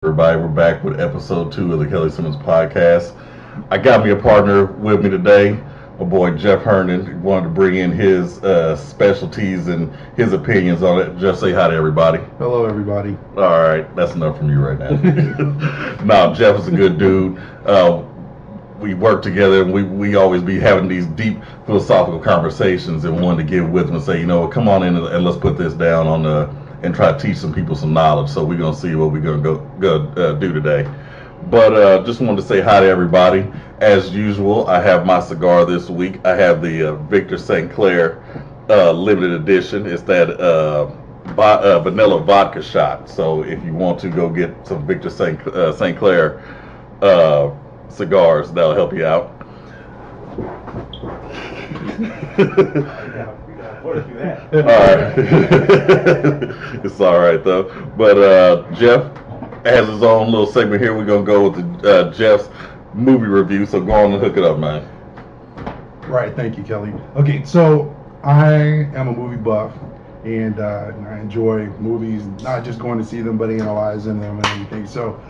Everybody, we're back with episode 2 of the Kelly Simmons podcast. I got me a partner with me today, my boy Jeff Herndon. He wanted to bring in his specialties and his opinions on it. Jeff, say hi to everybody. Hello, everybody. All right, that's enough from you right now. No, Jeff is a good dude. We work together, and we always be having these deep philosophical conversations, and wanted to get with him and say, come on in and let's put this down on and try to teach some people some knowledge. So we're gonna see what we're gonna go do today. But just wanted to say hi to everybody. As usual, I have my cigar this week. I have the Victor St. Clair limited edition. It's that vanilla vodka shot. So if you want to go get some Victor St. Clair cigars, that'll help you out. All right. It's all right though. But Jeff has his own little segment here. We're gonna go with Jeff's movie review. So go on and hook it up, man. Right. Thank you, Kelly. Okay, so I am a movie buff, and I enjoy movies, not just going to see them, but analyzing them and everything. So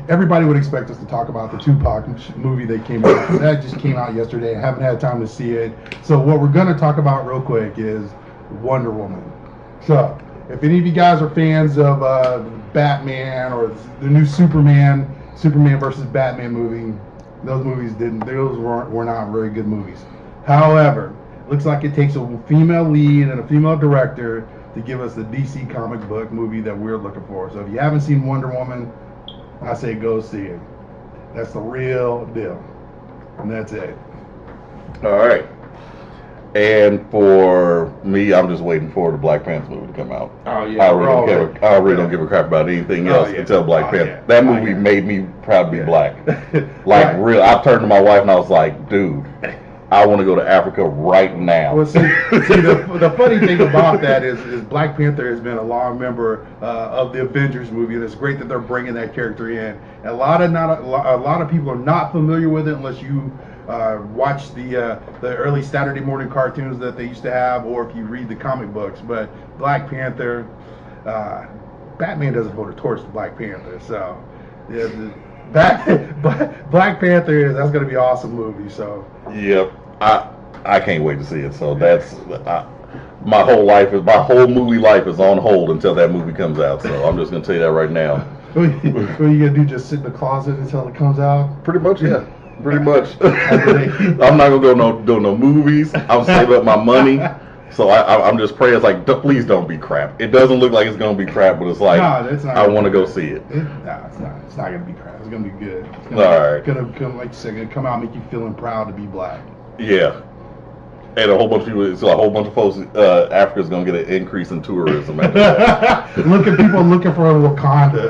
everybody would expect us to talk about the Tupac movie that came out. That just came out yesterday. I haven't had time to see it. So what we're going to talk about real quick is Wonder Woman. So if any of you guys are fans of Batman or the new Superman versus Batman movie, those were not very good movies. However, looks like it takes a female lead and a female director to give us the DC comic book movie that we're looking for. So if you haven't seen Wonder Woman, I say go see it. That's the real deal. And that's it. All right. And for me, I'm just waiting for the Black Panther movie to come out. Oh, yeah. I really don't give a crap about anything else until Black Panther. Yeah. That movie made me proud to be black. Like, real. I turned to my wife and I was like, dude, I want to go to Africa right now. Well, see the funny thing about that is Black Panther has been a long member of the Avengers movie, and it's great that they're bringing that character in. A lot of people are not familiar with it unless you watch the early Saturday morning cartoons that they used to have, or if you read the comic books. But Black Panther, Batman doesn't hold a torch to Black Panther, so Black Panther that's going to be an awesome movie. So yep. I can't wait to see it. So that's my whole movie life is on hold until that movie comes out. So I'm just gonna tell you that right now. What are you gonna do? Just sit in the closet until it comes out? Pretty much, yeah. Pretty much. I'm not gonna go no movies. I'm saving up my money. So I'm just praying. It's like, please don't be crap. It doesn't look like it's gonna be crap, but it's like, I want to go see it. No, it's not. It's not gonna be crap. It's gonna be good. All right. It's gonna come, like you said, gonna come out and make you feeling proud to be black. Yeah. And a whole bunch of people, so a whole bunch of folks, Africa's going to get an increase in tourism after that. People looking for a Wakanda.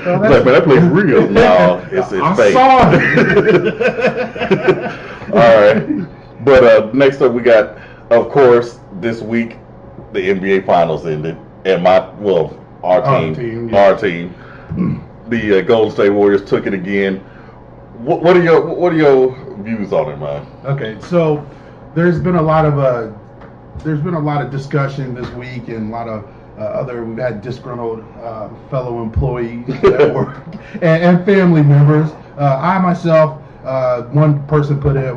Like, man, that place real. No, it's fake. All right. But next up, we got, of course, this week, the NBA Finals ended. And our team, the Golden State Warriors took it again. What are your views on it, man? Okay, so there's been a lot of discussion this week, and a lot of we've had disgruntled fellow employees at work and family members. I myself, one person put it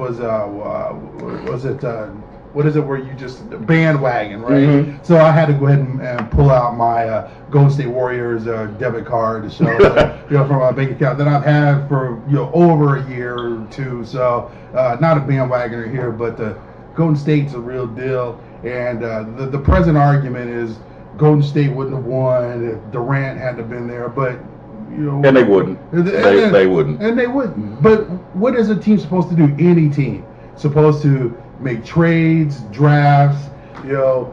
what is it where you just bandwagon, right? Mm-hmm. So I had to go ahead and pull out my Golden State Warriors debit card to show from my bank account that I've had for over a year or two. So not a bandwagoner here, but Golden State's a real deal. And the present argument is Golden State wouldn't have won if Durant hadn't have been there, but and they wouldn't. They wouldn't. And they wouldn't. But what is a team supposed to do? Any team supposed to make trades, drafts, to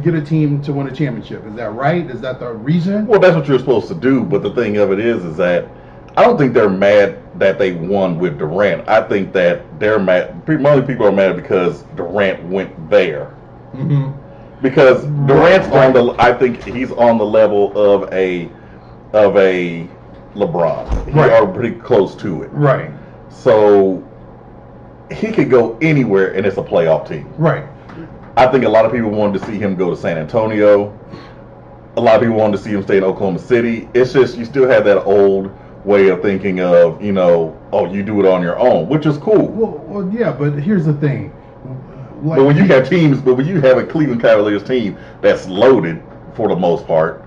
get a team to win a championship. Is that right? Is that the reason? Well, that's what you're supposed to do. But the thing of it is that I don't think they're mad that they won with Durant. I think that they're mad. Mostly people are mad because Durant went there. Mm-hmm. Because Durant's I think he's on the level of a LeBron. They are pretty close to it. Right. So he could go anywhere and it's a playoff team. Right. I think a lot of people wanted to see him go to San Antonio. a lot of people wanted to see him stay in Oklahoma City. It's just you still have that old way of thinking of, oh, you do it on your own, which is cool. Well, yeah, but here's the thing. Like, but when you have a Cleveland Cavaliers team that's loaded for the most part,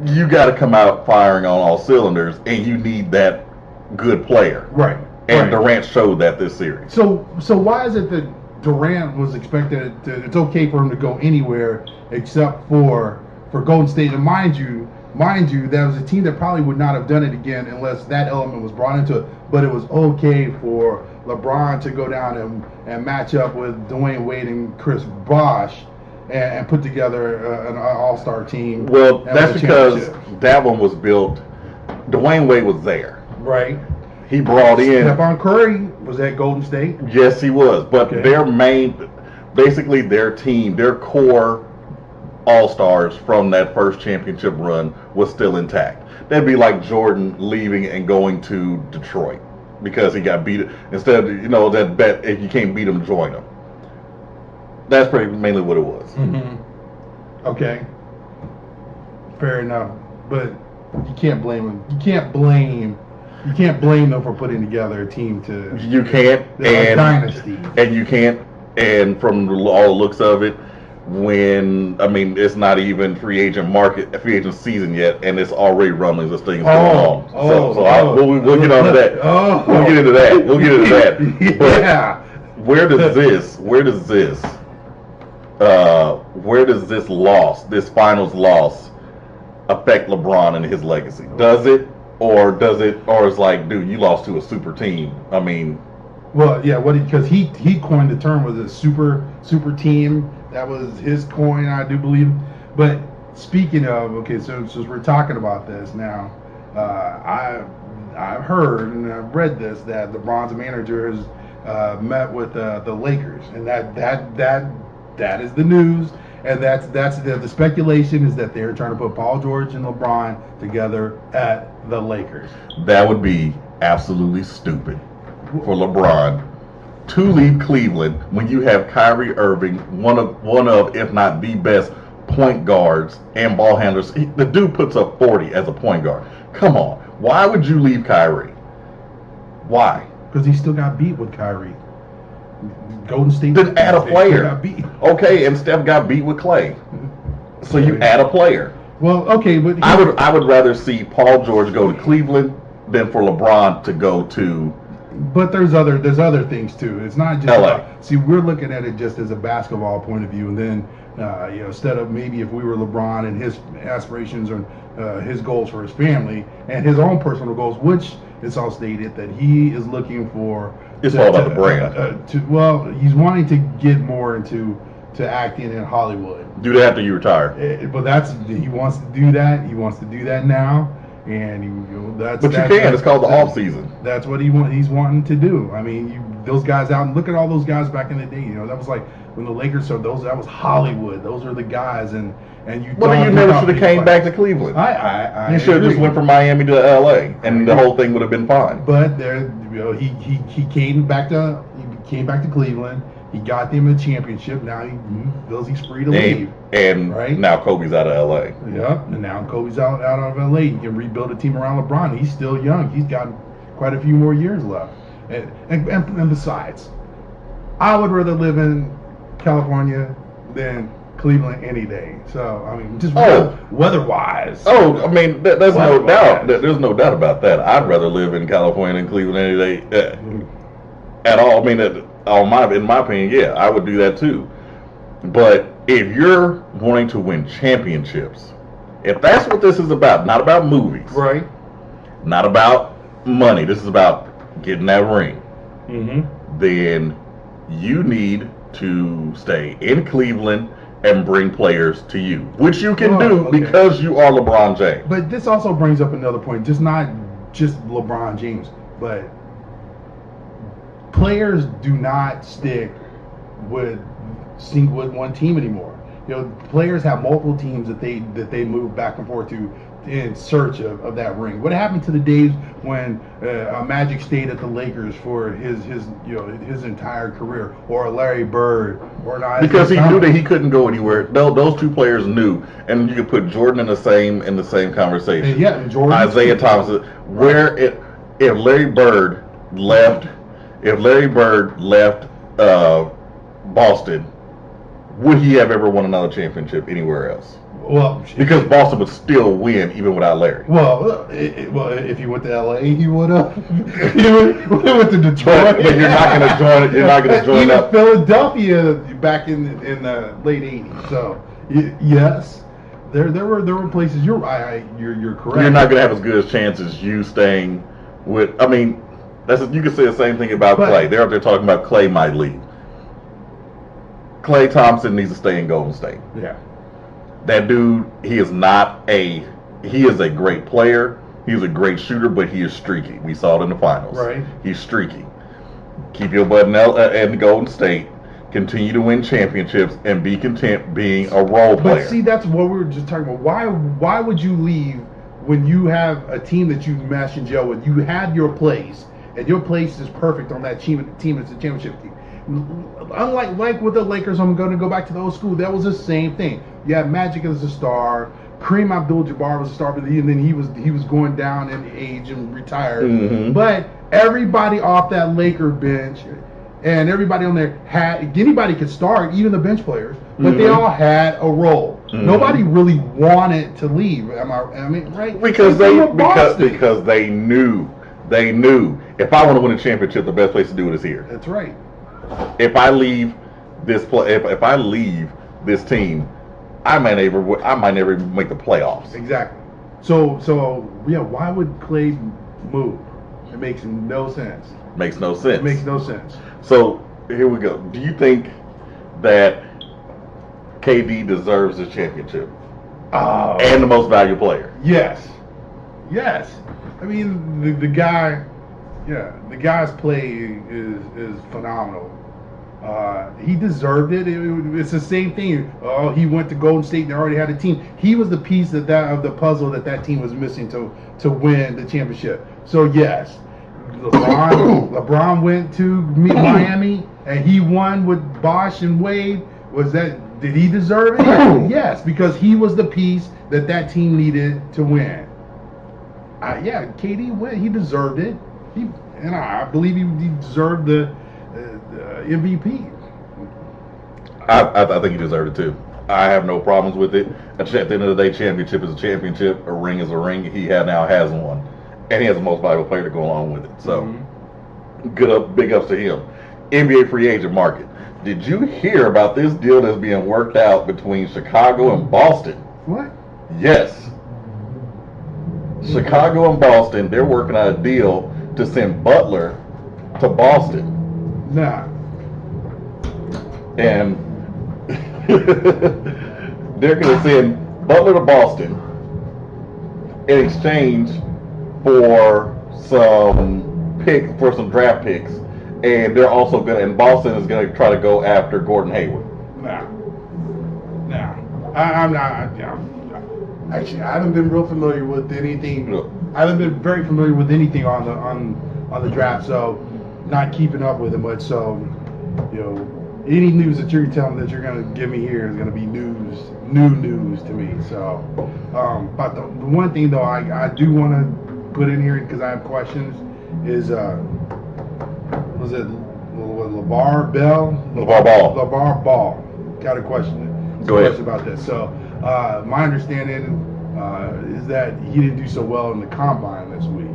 you got to come out firing on all cylinders, and you need that good player. Right. And Durant showed that this series. So why is it that Durant was expected it's okay for him to go anywhere except for Golden State? And mind you, that was a team that probably would not have done it again unless that element was brought into it. But it was okay for LeBron to go down and match up with Dwayne Wade and Chris Bosh and put together an all-star team. Well, that's because that one was built. Dwayne Wade was there. Right. He brought in. Stephon Curry was at Golden State. Yes, he was. But basically their team, their core all-stars from that first championship run was still intact. That'd be like Jordan leaving and going to Detroit because he got beat. Instead of, that bet, if you can't beat him, join him. That's mainly what it was. Mm-hmm. Okay. Fair enough. But you can't blame him. You can't blame them for putting together a team to. You can't. A dynasty. And you can't. And from all the looks of it, it's not even free agent season yet, and it's already rumblings this thing is going on. We'll get on to that. We'll get into that. But yeah. Where does this finals loss affect LeBron and his legacy? Does it, or it's like, dude, you lost to a super team? Well, yeah, because he coined the term was a super team. That was his coin, I do believe. But speaking of, okay, so since we're talking about this now, I've heard and I've read this that LeBron's manager has met with the Lakers, and that is the news, and that's the speculation is that they're trying to put Paul George and LeBron together at the Lakers. That would be absolutely stupid for LeBron to leave Cleveland when you have Kyrie Irving, one of if not the best point guards and ball handlers. The dude puts up 40 as a point guard. Come on, why would you leave Kyrie? Why? Because he still got beat with Kyrie. Golden State didn't add a player. Okay, and Steph got beat with Clay. So you add a player. Well, okay, but I would rather see Paul George go to Cleveland than for LeBron to go to. But there's other things too. It's not just LA. See, we're looking at it just as a basketball point of view, and then instead of maybe if we were LeBron and his aspirations or his goals for his family and his own personal goals, which it's all stated that he is looking for. It's all about the brand. He's wanting to get more into acting in Hollywood. Do that after you retire. But he wants to do that. He wants to do that now. And But you can. It's called the off season. That's what he's wanting to do. Those guys out and look at all those guys back in the day. That was like when the Lakers. So that was Hollywood. Those are the guys, and you. Well, then you never should have came back to Cleveland. You should have just went from Miami to L.A. and the whole thing would have been fine. But he came back to Cleveland. He got them a championship. Now he feels he's free to leave. And now Kobe's out of L.A. Yep, and now Kobe's out of L.A. He can rebuild a team around LeBron. He's still young. He's got quite a few more years left. And besides, I would rather live in California than Cleveland any day. So, just weather-wise. There's no doubt. There's no doubt about that. I'd rather live in California than Cleveland any day at all. In my opinion, yeah, I would do that too. But if you're wanting to win championships, if that's what this is about, not about movies, right? Not about money, this is about getting that ring, then you need to stay in Cleveland and bring players to you, which you can do because you are LeBron James. But this also brings up another point, not just LeBron James, but players do not stick with one team anymore. Players have multiple teams that they move back and forth to in search of that ring? What happened to the days when Magic stayed at the Lakers for his entire career, or Larry Bird, or not? Because he knew that he couldn't go anywhere. Those two players knew, and you could put Jordan in the same conversation. And yeah, Jordan, Isaiah Thomas. If Larry Bird left, Boston, would he have ever won another championship anywhere else? Well, because Boston would still win even without Larry. Well, if he went to LA, he would have. He went to Detroit. But you're not going to join it. You're not going to join even up. Philadelphia back in the late '80s. So yes, there were places. You're correct. You're not going to have as good a chance as you staying with. I mean, you could say the same thing about Klay. They're up there talking about Klay might leave. Klay Thompson needs to stay in Golden State. Yeah. That dude, he is a great player. He's a great shooter, but he is streaky. We saw it in the finals. Right. He's streaky. Keep your butt in Golden State. Continue to win championships and be content being a role player. But see, that's what we were just talking about. Why would you leave when you have a team that you mesh and gel with? You have your place, and your place is perfect on that team. It's a championship team. Unlike with the Lakers, I'm going to go back to the old school. That was the same thing. You had Magic as a star. Kareem Abdul-Jabbar was a star, but then he was going down in age and retired. Mm-hmm. But everybody off that Laker bench and everybody on there anybody could start, even the bench players, but they all had a role. Mm-hmm. Nobody really wanted to leave. I mean, right? Because they knew if I want to win a championship, the best place to do it is here. That's right. If I leave if I leave this team, I might never make the playoffs. Exactly. So yeah, why would Klay move? It makes no sense. Makes no sense. It makes no sense. So here we go. Do you think that KD deserves this championship and the most valuable player? Yes. I mean, the guy's play is phenomenal. He deserved it. It's the same thing. He went to Golden State and they already had a team. He was the piece of the puzzle that team was missing to win the championship. So yes, LeBron went to Miami and he won with Bosh and Wade. Did he deserve it? Yes, because he was the piece that team needed to win. KD win. He deserved it. I believe he deserved the MVP. I think he deserved it too. I have no problems with it. At the end of the day, championship is a championship. A ring is a ring. He now has one, and he has the most valuable player to go along with it. So, big ups to him. NBA free agent market. Did you hear about this deal that's being worked out between Chicago and Boston? What? Yes. Chicago and Boston, they're working out a deal to send Butler to Boston. Nah. And they're going to send Butler to Boston in exchange for some draft picks. And they're also and Boston is going to try to go after Gordon Hayward. Nah. I'm not. Actually, I haven't been real familiar with anything. I haven't been very familiar with anything on the draft, so not keeping up with it much. So, any news that you're telling that you're going to give me here is going to be new news to me. So, but the one thing though I do want to put in here because I have questions is was it LeVar Bell? LeVar Ball. Got a question. Go ahead. About this. So, my understanding is that he didn't do so well in the combine this week.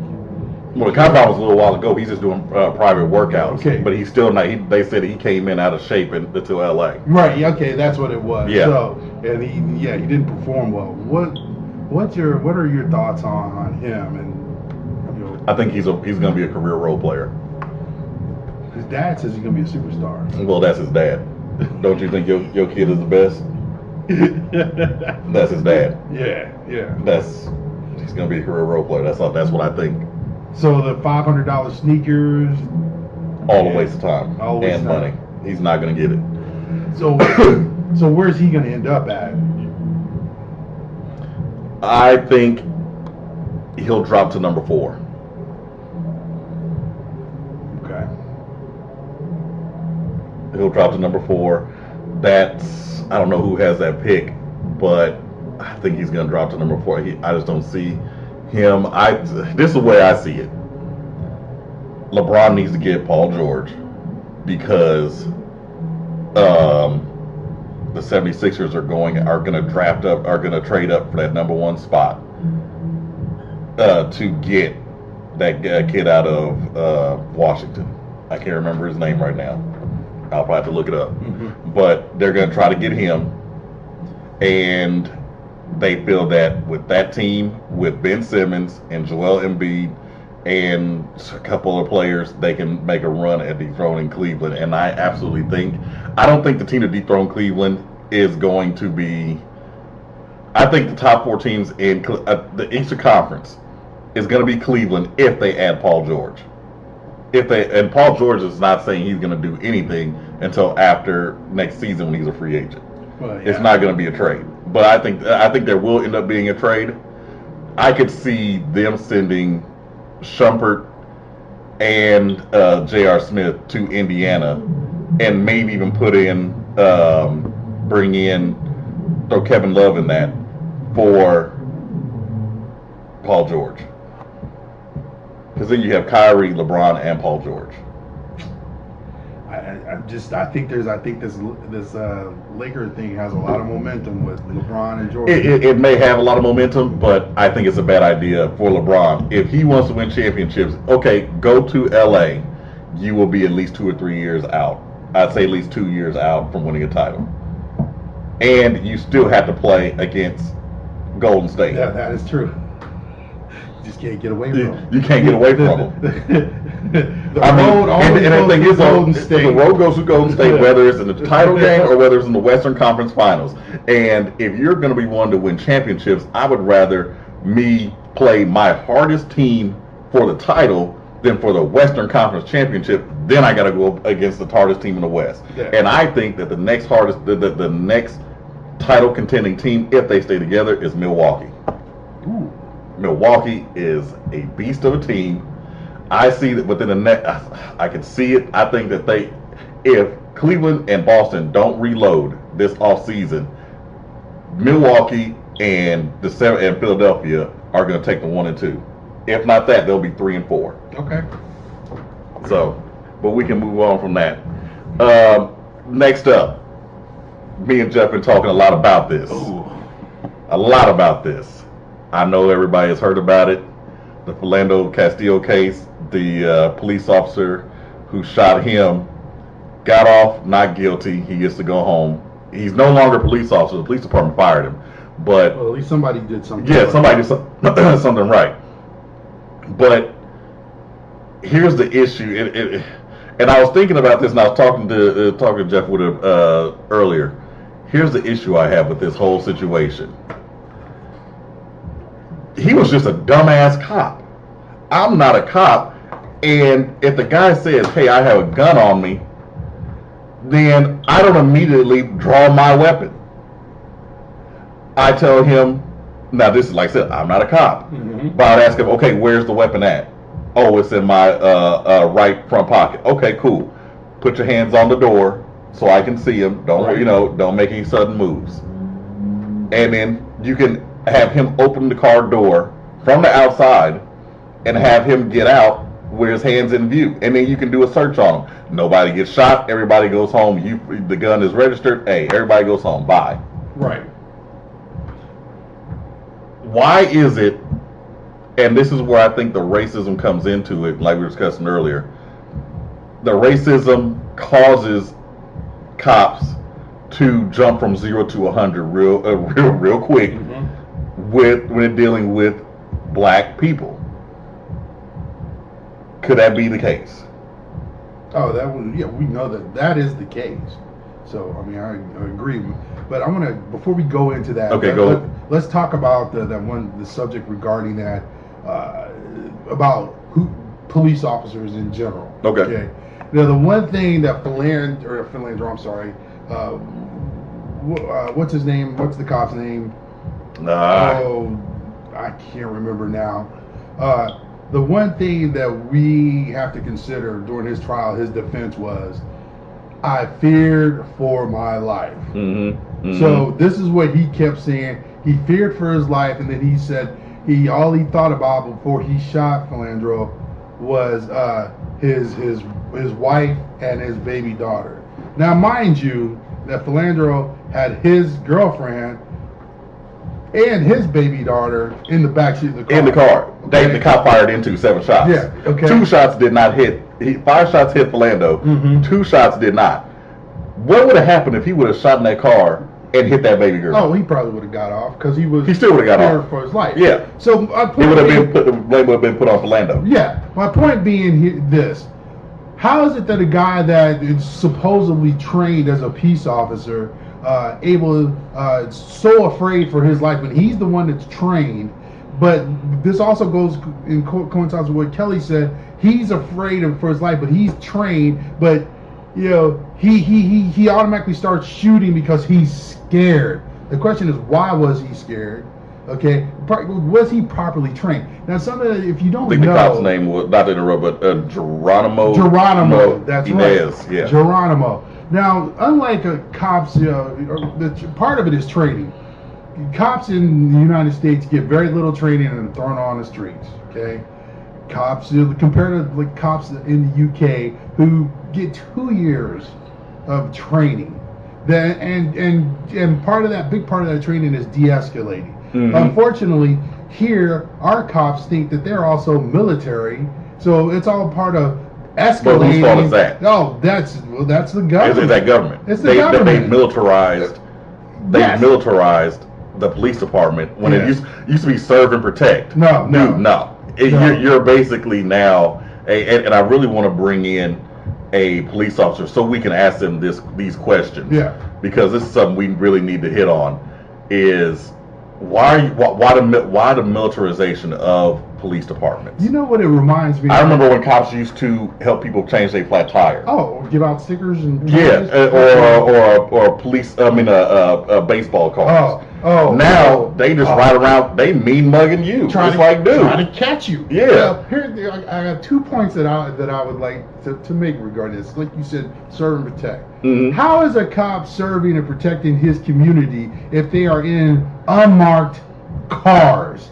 Well, the combine was a little while ago. He's just doing private workworkouts. Okay. But he's still not. They said he came in out of shape to LA. Right. Okay. That's what it was. Yeah. So, and he didn't perform well. What are your thoughts on him? And I think he's going to be a career role player. His dad says he's going to be a superstar. Well, that's his dad. Don't you think your kid is the best? That's his dad. Yeah. He's going to be a career role player. That's what I think. So the $500 sneakers, all a waste of time and money. He's not going to get it. So where's he going to end up at? I think he'll drop to number 4. Okay. He'll drop to number 4. That's, I don't know who has that pick, but I think he's going to drop to number 4. I just don't see him. This is the way I see it. LeBron needs to get Paul George because the 76ers are going to trade up for that number 1 spot to get that kid out of Washington. I can't remember his name right now. I'll probably have to look it up. Mm-hmm. But they're going to try to get him, and they feel that with that team, with Ben Simmons and Joel Embiid and a couple of players, they can make a run at dethroning Cleveland. And I don't think the team to dethrone Cleveland is going to be. I think the top 4 teams in the Eastern Conference is going to be Cleveland if they add Paul George. And Paul George is not saying he's going to do anything until after next season when he's a free agent. Well, yeah. It's not going to be a trade. But I think there will end up being a trade. I could see them sending Shumpert and J.R. Smith to Indiana, and maybe even throw Kevin Love in that for Paul George. Because then you have Kyrie, LeBron, and Paul George. I think this Laker thing has a lot of momentum with LeBron and George. It may have a lot of momentum, but I think it's a bad idea for LeBron. If he wants to win championships, okay, go to LA. You will be at least 2 or 3 years out. I'd say at least 2 years out from winning a title. And you still have to play against Golden State. Yeah, that is true. You just can't get away from them. You can't get away from them. The road goes to Golden State, whether it's in the title game or whether it's in the Western Conference Finals. And if you're going to be one to win championships, I would rather me play my hardest team for the title than for the Western Conference Championship. Then I got to go against the hardest team in the West. Yeah. And I think that the next title contending team, if they stay together, is Milwaukee. Ooh. Milwaukee is a beast of a team. I see that within the net. I can see it. I think that if Cleveland and Boston don't reload this offseason, Milwaukee and Philadelphia are going to take the 1 and 2. If not that, they'll be 3 and 4. Okay. So, but we can move on from that. Next up, me and Jeff been talking a lot about this. Ooh. A lot about this. I know everybody has heard about it. The Philando Castillo case. The police officer who shot him got off not guilty. He gets to go home. He's no longer a police officer. The police department fired him. But well, at least somebody did something. Yeah, somebody did something right. But here's the issue. And I was thinking about this, and I was talking to Jeff Wood earlier. Here's the issue I have with this whole situation. He was just a dumbass cop. I'm not a cop. And if the guy says, hey, I have a gun on me, then I don't immediately draw my weapon. I tell him, now this is like I said, I'm not a cop. Mm-hmm. But I'd ask him, okay, where's the weapon at? Oh, it's in my right front pocket. Okay, cool. Put your hands on the door so I can see him. Don't make any sudden moves. And then you can have him open the car door from the outside and have him get out with his hands in view, and then you can do a search on him. Nobody gets shot. Everybody goes home. The gun is registered. Hey, everybody goes home. Bye. Right. Why is it? And this is where I think the racism comes into it, like we were discussing earlier. The racism causes cops to jump from 0 to 100 real quick mm-hmm. when dealing with black people. Could that be the case? Oh, we know that is the case. So, I mean, I agree. But I want to, before we go into that, okay, let's talk about the subject regarding that, about police officers in general. Okay. Now, the one thing that what's his name? What's the cop's name? I can't remember now. The one thing that we have to consider during his trial, his defense was, I feared for my life. So this is what he kept saying. He feared for his life, and then he said all he thought about before he shot Philandro was his wife and his baby daughter. Now, mind you, that Philandro had his girlfriend and his baby daughter in the backseat of the car. In the car. Okay? The cop fired into 7 shots. Yeah, okay. 2 shots did not hit. 5 shots hit Philando. 2 shots did not. What would have happened if he would have shot in that car and hit that baby girl? Oh, he probably would have got off because he still would have got off for his life. Yeah. So my point It would have been the blame would have been put on Philando. Yeah. My point being this: how is it that a guy that is supposedly trained as a peace officer, so afraid for his life when he's the one that's trained? But this also goes in coincides with what Kelly said. He's afraid for his life, but he's trained. But you know, he automatically starts shooting because he's scared. The question is, why was he scared? Okay, was he properly trained? Now, something that if you don't I think know, the cop's name was not to interrupt, but Geronimo. That's Inez, right. Yeah. Geronimo. Now, unlike cops, part of it is training. Cops in the United States get very little training and are thrown on the streets. Okay, cops compared to like cops in the UK who get 2 years of training. That and part of that, big part of that training is de-escalating. Unfortunately, here our cops think that they're also military, so it's all part of escalating. But whose fault is that? Oh, that's the government. It's that government. It's the government. They militarized. They militarized the police department when it used to be serve and protect. No. You're basically now, and I really want to bring in a police officer so we can ask them these questions. Yeah. Because this is something we really need to hit on. Is why the militarization of police departments? You know what it reminds me of? I remember when cops used to help people change their flat tire. Oh, give out stickers and or police. A baseball cards. Oh. Now they just ride around. They mean mugging you. Trying to catch you. Yeah. Here, I have 2 points that I would like to make regarding this. Like you said, serve and protect. How is a cop serving and protecting his community if they are in unmarked cars?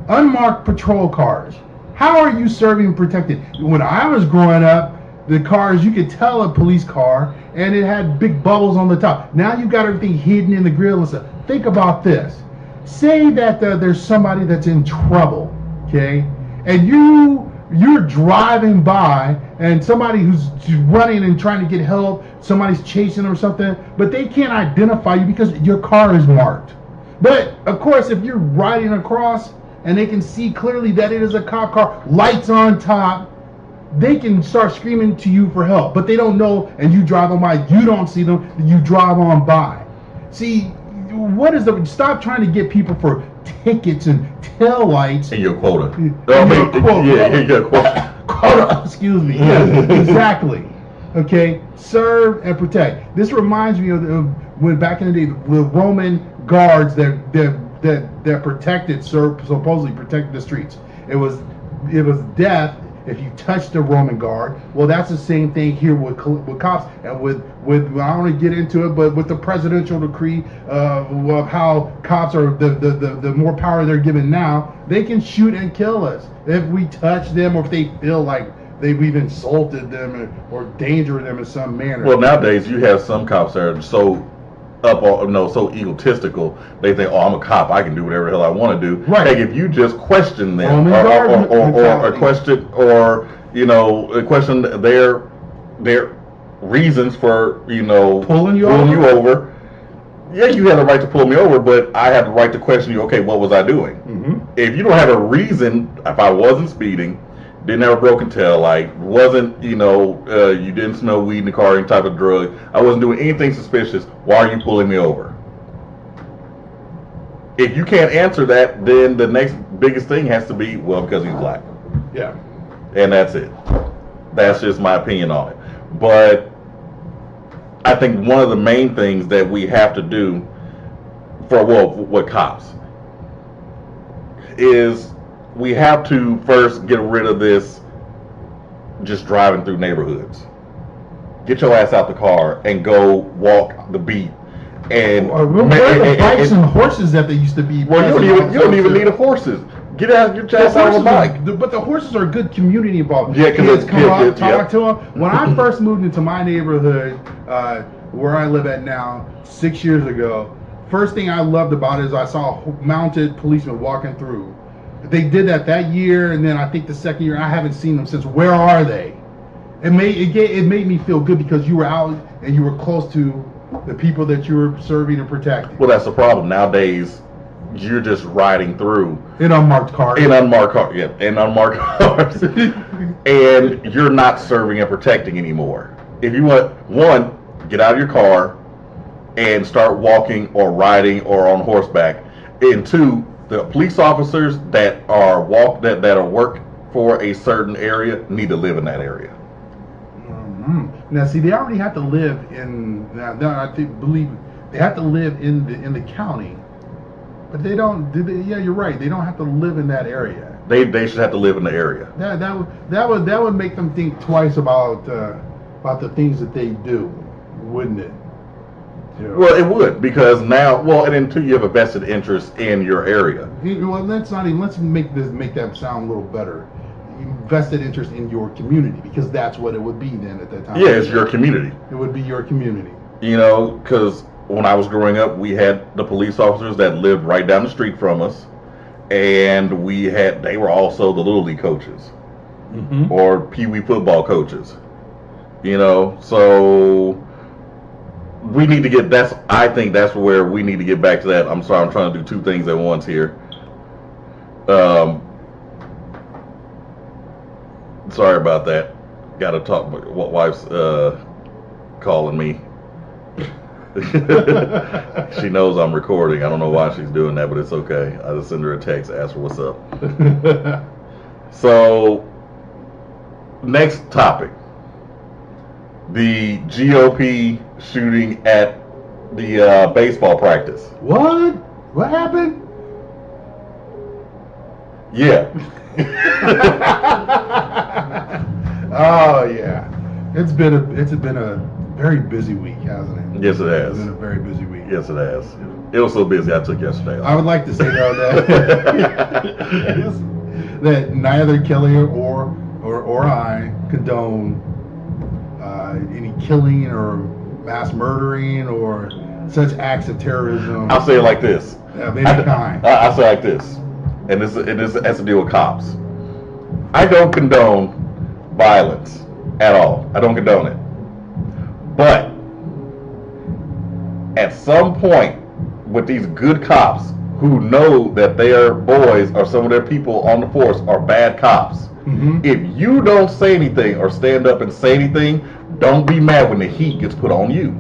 Unmarked patrol cars. How are you serving and protecting? When I was growing up, the cars, you could tell a police car, and it had big bubbles on the top. Now you've got everything hidden in the grill and stuff. Think about this. Say that there's somebody that's in trouble, okay? And you're driving by, and somebody who's running and trying to get help, somebody's chasing them or something, but they can't identify you because your car is marked. But, of course, if you're riding across, and they can see clearly that it is a cop car, lights on top, they can start screaming to you for help, but they don't know, and you drive on by, you don't see them, you drive on by. See, stop trying to get people for tickets and tail lights. And your quota. Your quota. Excuse me. Yeah, exactly. Okay, serve and protect. This reminds me of when back in the day, the Roman guards that protected, supposedly protected the streets. It was death if you touched the Roman guard. Well, that's the same thing here with cops, and with I don't want to get into it, but with the presidential decree of how cops are the more power they're given now, they can shoot and kill us if we touch them or if they feel like we've insulted them or endangered them in some manner. Well, nowadays you have some cops that are so so egotistical. They think, oh, I'm a cop, I can do whatever the hell I want to do. Right. Like if you just question them or question their reasons for pulling you over. Yeah, you have the right to pull me over, but I have the right to question you. Okay, what was I doing? If you don't have a reason, if I wasn't speeding, didn't have a broken tail light, wasn't, you didn't smell weed in the car, any type of drug, I wasn't doing anything suspicious, why are you pulling me over? If you can't answer that, then the next biggest thing has to be, well, because he's black. Yeah. And that's it. That's just my opinion on it. But I think one of the main things that we have to do with cops is we have to first get rid of this just driving through neighborhoods. Get your ass out the car and go walk the beat. And where are the bikes and horses that they used to be? Well, you don't even need a horses. Get your ass out of a bike. But the horses are good community involved. Yeah, kids come up, talk to them. When I first moved into my neighborhood, where I live at now, 6 years ago, first thing I loved about it is I saw mounted policemen walking through. They did that year, and then I think the second year I haven't seen them since. Where are they? It made me feel good because you were out and you were close to the people that you were serving and protecting. Well, that's the problem nowadays. You're just riding through in unmarked cars. In unmarked cars, and you're not serving and protecting anymore. If you want, one, get out of your car and start walking or riding or on horseback. And two, the police officers that work for a certain area need to live in that area. Now, see, they already have to live in. Now I believe they have to live in the county, but they don't. Yeah, you're right. They don't have to live in that area. They should have to live in the area. That would make them think twice about the things that they do, wouldn't it? Yeah. Well, it would, because now, and then two, you have a vested interest in your area. Well, let's make that sound a little better. Vested interest in your community, because that's what it would be then at that time. Yeah, it's your community. It would be your community. You know, because when I was growing up, we had the police officers that lived right down the street from us, and they were also the Little League coaches, or Pee Wee football coaches. You know, so we need to get I think that's where we need to get back to that. I'm sorry, I'm trying to do two things at once here. Sorry about that. Got to talk. My wife's calling me. She knows I'm recording. I don't know why she's doing that, but it's okay. I just send her a text, ask her what's up. So, next topic. The GOP shooting at the baseball practice. What? What happened? Yeah. Oh yeah, it's been a very busy week, hasn't it? Yes, it has. It's been a very busy week. Yes, it has. It was so busy I took yesterday off. I would like to say though that neither Kelly or I condone any killing or mass murdering or such acts of terrorism. I'll say it like this. Of any kind. I'll say it like this, and this has to deal with cops. I don't condone violence at all. I don't condone it. But at some point, with these good cops who know that their boys or some of their people on the force are bad cops, if you don't say anything or stand up and say anything, don't be mad when the heat gets put on you.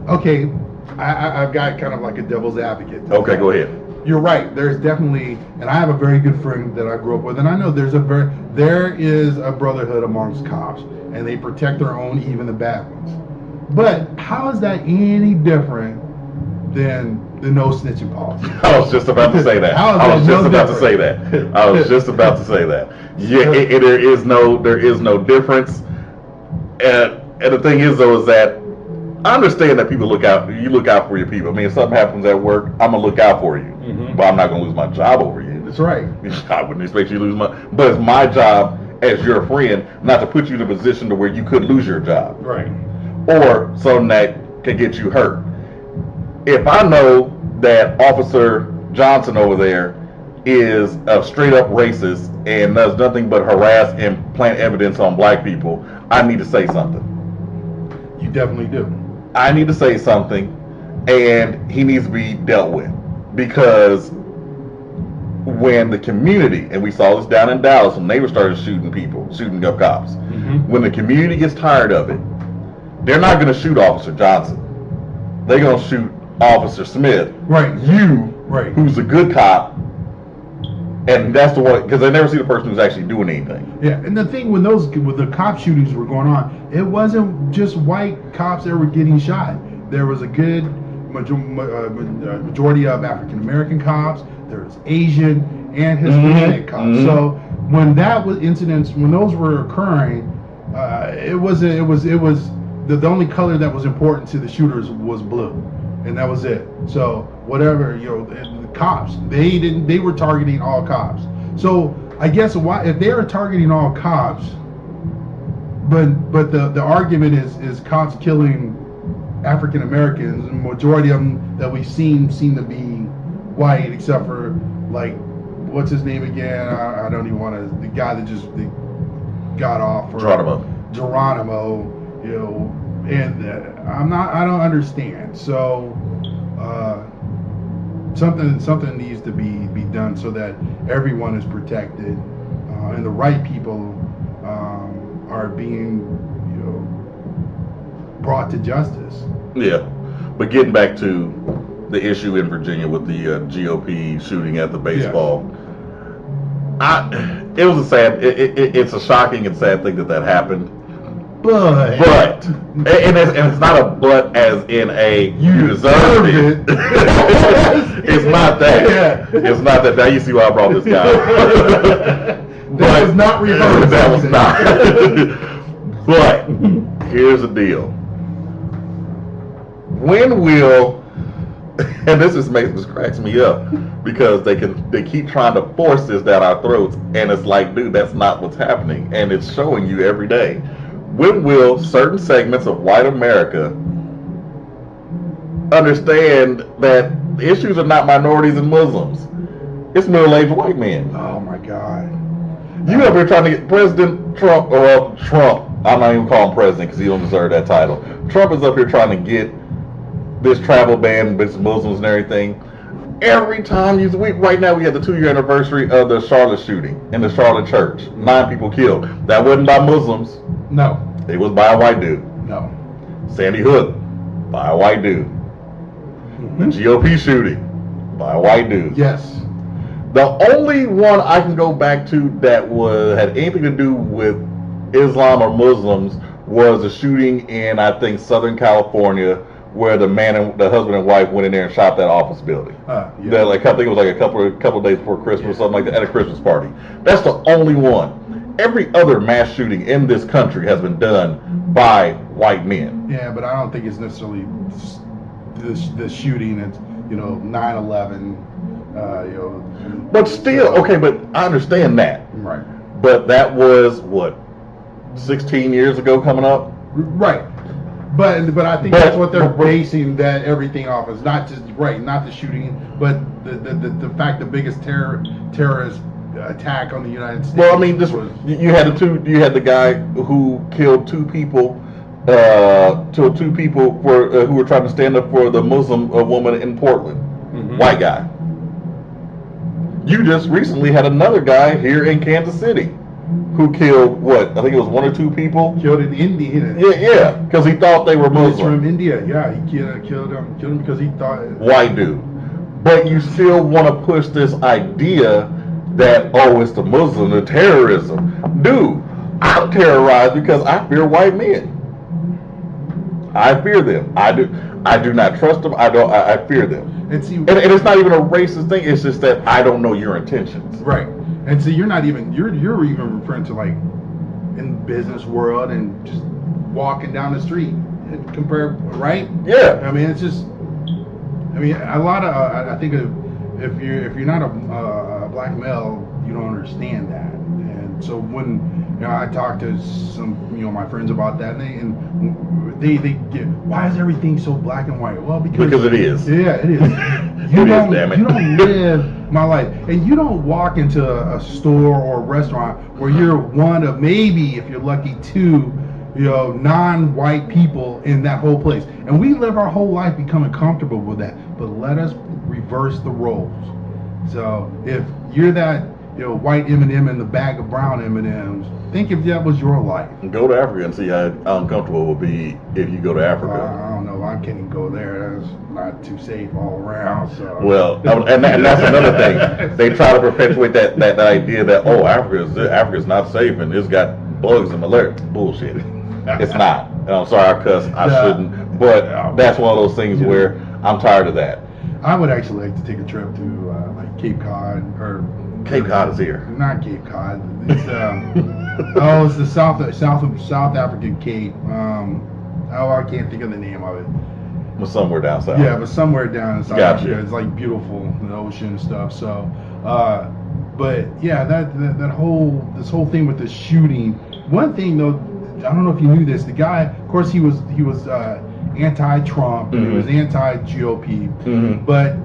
Okay. I've got kind of like a devil's advocate. Okay, go ahead. You're right. There's definitely, and I have a very good friend that I grew up with, and I know there is a brotherhood amongst cops, and they protect their own, even the bad ones. But how is that any different than the no snitching policy? I was just about to say that. I was just about to say that. Yeah, there is no difference. And the thing is, though, is that I understand that people look out for your people. I mean, if something happens at work, I'm gonna look out for you. But I'm not gonna lose my job over you. That's right. I wouldn't expect you to lose but it's my job as your friend not to put you in a position to where you could lose your job. Right. Or something that can get you hurt. If I know that Officer Johnson over there is a straight up racist and does nothing but harass and plant evidence on black people, I need to say something. You definitely do. I need to say something, and he needs to be dealt with, because when the community, and we saw this down in Dallas when they started shooting up cops, when the community gets tired of it, they're not going to shoot Officer Johnson. They're going to shoot Officer Smith. Right. Who's a good cop, and that's the one, because they never see the person who's actually doing anything. Yeah, and the thing with the cop shootings were going on, it wasn't just white cops that were getting shot. There was a good majority of African American cops. There was Asian, and Hispanic cops. So when that was when those were occurring, it was the only color that was important to the shooters was blue, and that was it. So whatever, the cops, they were targeting all cops. So I guess if they are targeting all cops, but the argument is cops killing African Americans, and the majority of them that we've seen seem to be white, except for like, what's his name again? I don't even want to. The guy that just got off. Geronimo. And I don't understand. So something needs to be done so that everyone is protected, and the right people are being brought to justice. Yeah, but getting back to the issue in Virginia with the GOP shooting at the baseball, it was a sad. It's a shocking and sad thing that happened. But and it's not a but as in a you deserved it. It's not that. Yeah. It's not that. Now you see why I brought this guy. That was not reversed. That was not. But here's the deal. When will, and this cracks me up because they keep trying to force this down our throats, and it's like, dude, that's not what's happening, and it's showing you every day. When will certain segments of white America understand that the issues are not minorities and Muslims? It's middle-aged white men. Oh my God! You up here trying to get President Trump, or Trump? I'm not even calling him president because he don't deserve that title. Trump is up here trying to get this travel ban with Muslims and everything. Every time right now we have the 2-year anniversary of the Charlotte shooting in the Charlotte church. 9 people killed. That wasn't by Muslims. No. It was by a white dude. No. Sandy Hook, by a white dude. The GOP shooting, by a white dude. Yes. The only one I can go back to that had anything to do with Islam or Muslims was a shooting in, I think, Southern California, where the husband and wife went in there and shot that office building. Yeah. I think it was like a couple of days before Christmas, something like that, at a Christmas party. That's the only one. Every other mass shooting in this country has been done by white men. Yeah, but I don't think it's necessarily the shooting. It's 9/11. But still, okay. But I understand that. Right. But that was what, 16 years ago, coming up. Right. But I think that's what they're basing that everything off is, not the shooting, but the fact the biggest terrorist attack on the United States. Well, I mean, you had the guy who killed 2 people, who were trying to stand up for the Muslim woman in Portland, white guy. You just recently had another guy here in Kansas City who killed I think it was 1 or 2 people. Killed in India. Yeah, because he thought they were Muslim. He's from India. Yeah, he killed him because he thought white dude. But you still want to push this idea that, it's the Muslim, the terrorism. Dude, I'm terrorized because I fear white men. I fear them. I do not trust them. I fear them. And it's not even a racist thing. It's just that I don't know your intentions. Right. And so you're even referring to, like, in the business world and just walking down the street and compare, right? Yeah. I mean, it's just, a lot of, I think if you're not a black male, you don't understand that. And so when I talk to some my friends about that, and they get, why is everything so black and white? Well, because it is. Yeah, it is. You don't live my life, and you don't walk into a store or a restaurant where you're one of maybe, if you're lucky, 2 non-white people in that whole place. And we live our whole life becoming comfortable with that. But let us reverse the roles. So if you're that white M&M in the bag of brown M&Ms, think if that was your life. Go to Africa and see how uncomfortable it will be if you go to Africa. I don't know. I can't even go there. That's not too safe all around. So. Well, and that's another thing. They try to perpetuate that idea that Africa's not safe and it's got bugs and malaria. Bullshit. It's not. And I'm sorry I cuss. I shouldn't. But that's one of those things where I'm tired of that. I would actually like to take a trip to like Cape Cod or Cape Cod is here. Not Cape Cod. It's it's the South African Cape. I can't think of the name of it. Well, somewhere down south. Yeah, but somewhere down in South Gotcha. Africa. It's like beautiful, the ocean and stuff. So, but yeah, this whole thing with the shooting. One thing though, I don't know if you knew this. The guy, of course, he was anti-Trump. Mm-hmm. He was anti-GOP, Mm-hmm. but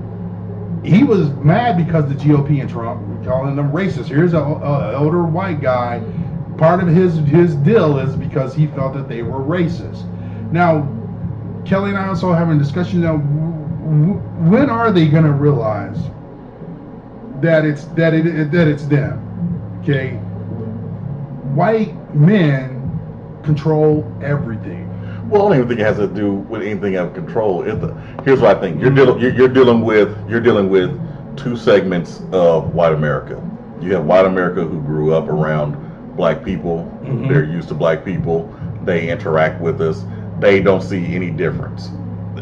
he was mad because the GOP and Trump were calling them racist. Here's an older white guy. Part of his deal is because he felt that they were racist. Now, Kelly and I also having a discussion now. When are they going to realize that it's them? Okay, white men control everything. Well, I don't even think it has to do with anything of control. Here's what I think: you're dealing with two segments of white America. You have white America who grew up around black people. Mm-hmm. They're used to black people. They interact with us. They don't see any difference.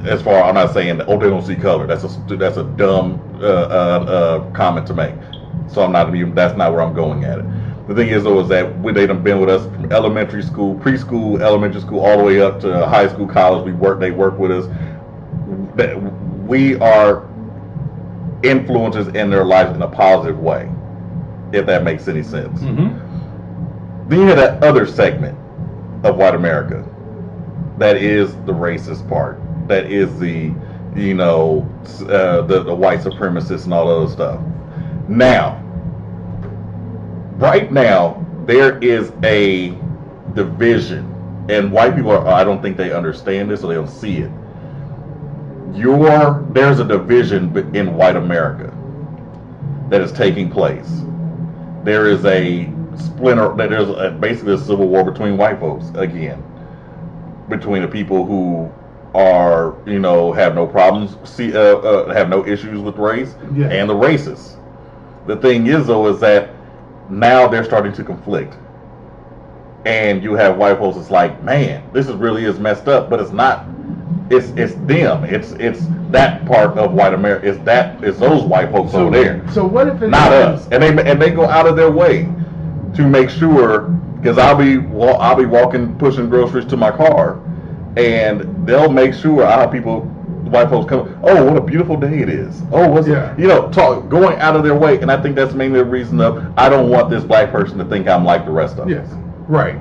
As far, I'm not saying they don't see color. That's a dumb comment to make. So that's not where I'm going at it. The thing is, though, is that they done been with us from elementary school, preschool, elementary school, all the way up to high school, college. They work with us. We are influences in their lives in a positive way, if that makes any sense. Mm-hmm. Then you have that other segment of white America that is the racist part. That is the white supremacists and all other stuff. Now, right now, there is a division, and white people I don't think they understand this, or they don't see it. There's a division in white America that is taking place. There is a splinter. There's basically a civil war between white folks again, between the people who are have no problems, have no issues with race, yeah, and the racists. The thing is, though, is that now they're starting to conflict, and you have white folks. It's like, man, this really is messed up, but it's not. It's them. It's that part of white America. It's those white folks over there. So what if it's not us? And they go out of their way to make sure, because I'll be walking, pushing groceries to my car, and they'll make sure white folks come. Oh, what a beautiful day it is. Oh, going out of their way, and I think that's mainly the reason of I don't want this black person to think I'm like the rest of them. Yes, right.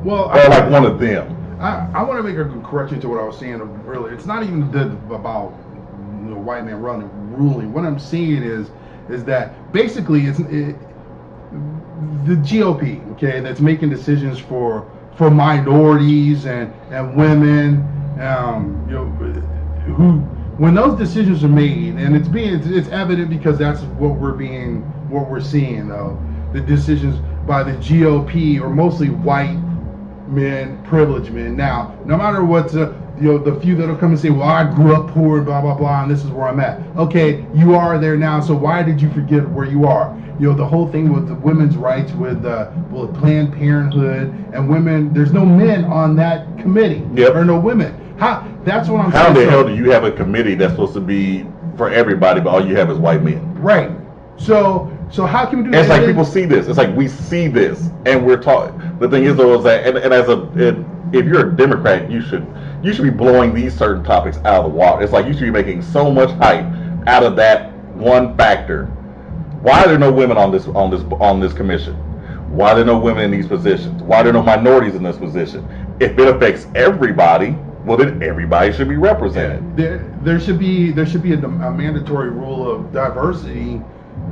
Well, or like one of them. I want to make a correction to what I was saying earlier. It's not even about white man ruling. What I'm saying is that basically it's the GOP, okay, that's making decisions for minorities and women, who when those decisions are made, and it's evident because that's what we're seeing though, the decisions by the GOP are mostly white men, privileged men. Now, no matter what, the few that'll come and say, well, I grew up poor and blah, blah, blah, and this is where I'm at. Okay, you are there now, so why did you forget where you are? The whole thing with the women's rights with Planned Parenthood and women, there's no men on that committee. Yep. Or no women. That's what I'm saying. How the hell do you have a committee that's supposed to be for everybody, but all you have is white men? Right. So how can we do that? It's like people see this. It's like we see this, and we're talking. The thing is, though, is that if you're a Democrat, you should be blowing these certain topics out of the water. It's like you should be making so much hype out of that one factor. Why are there no women on this commission? Why are there no women in these positions? Why are there no minorities in this position? If it affects everybody, well, then everybody should be represented. There should be a mandatory rule of diversity,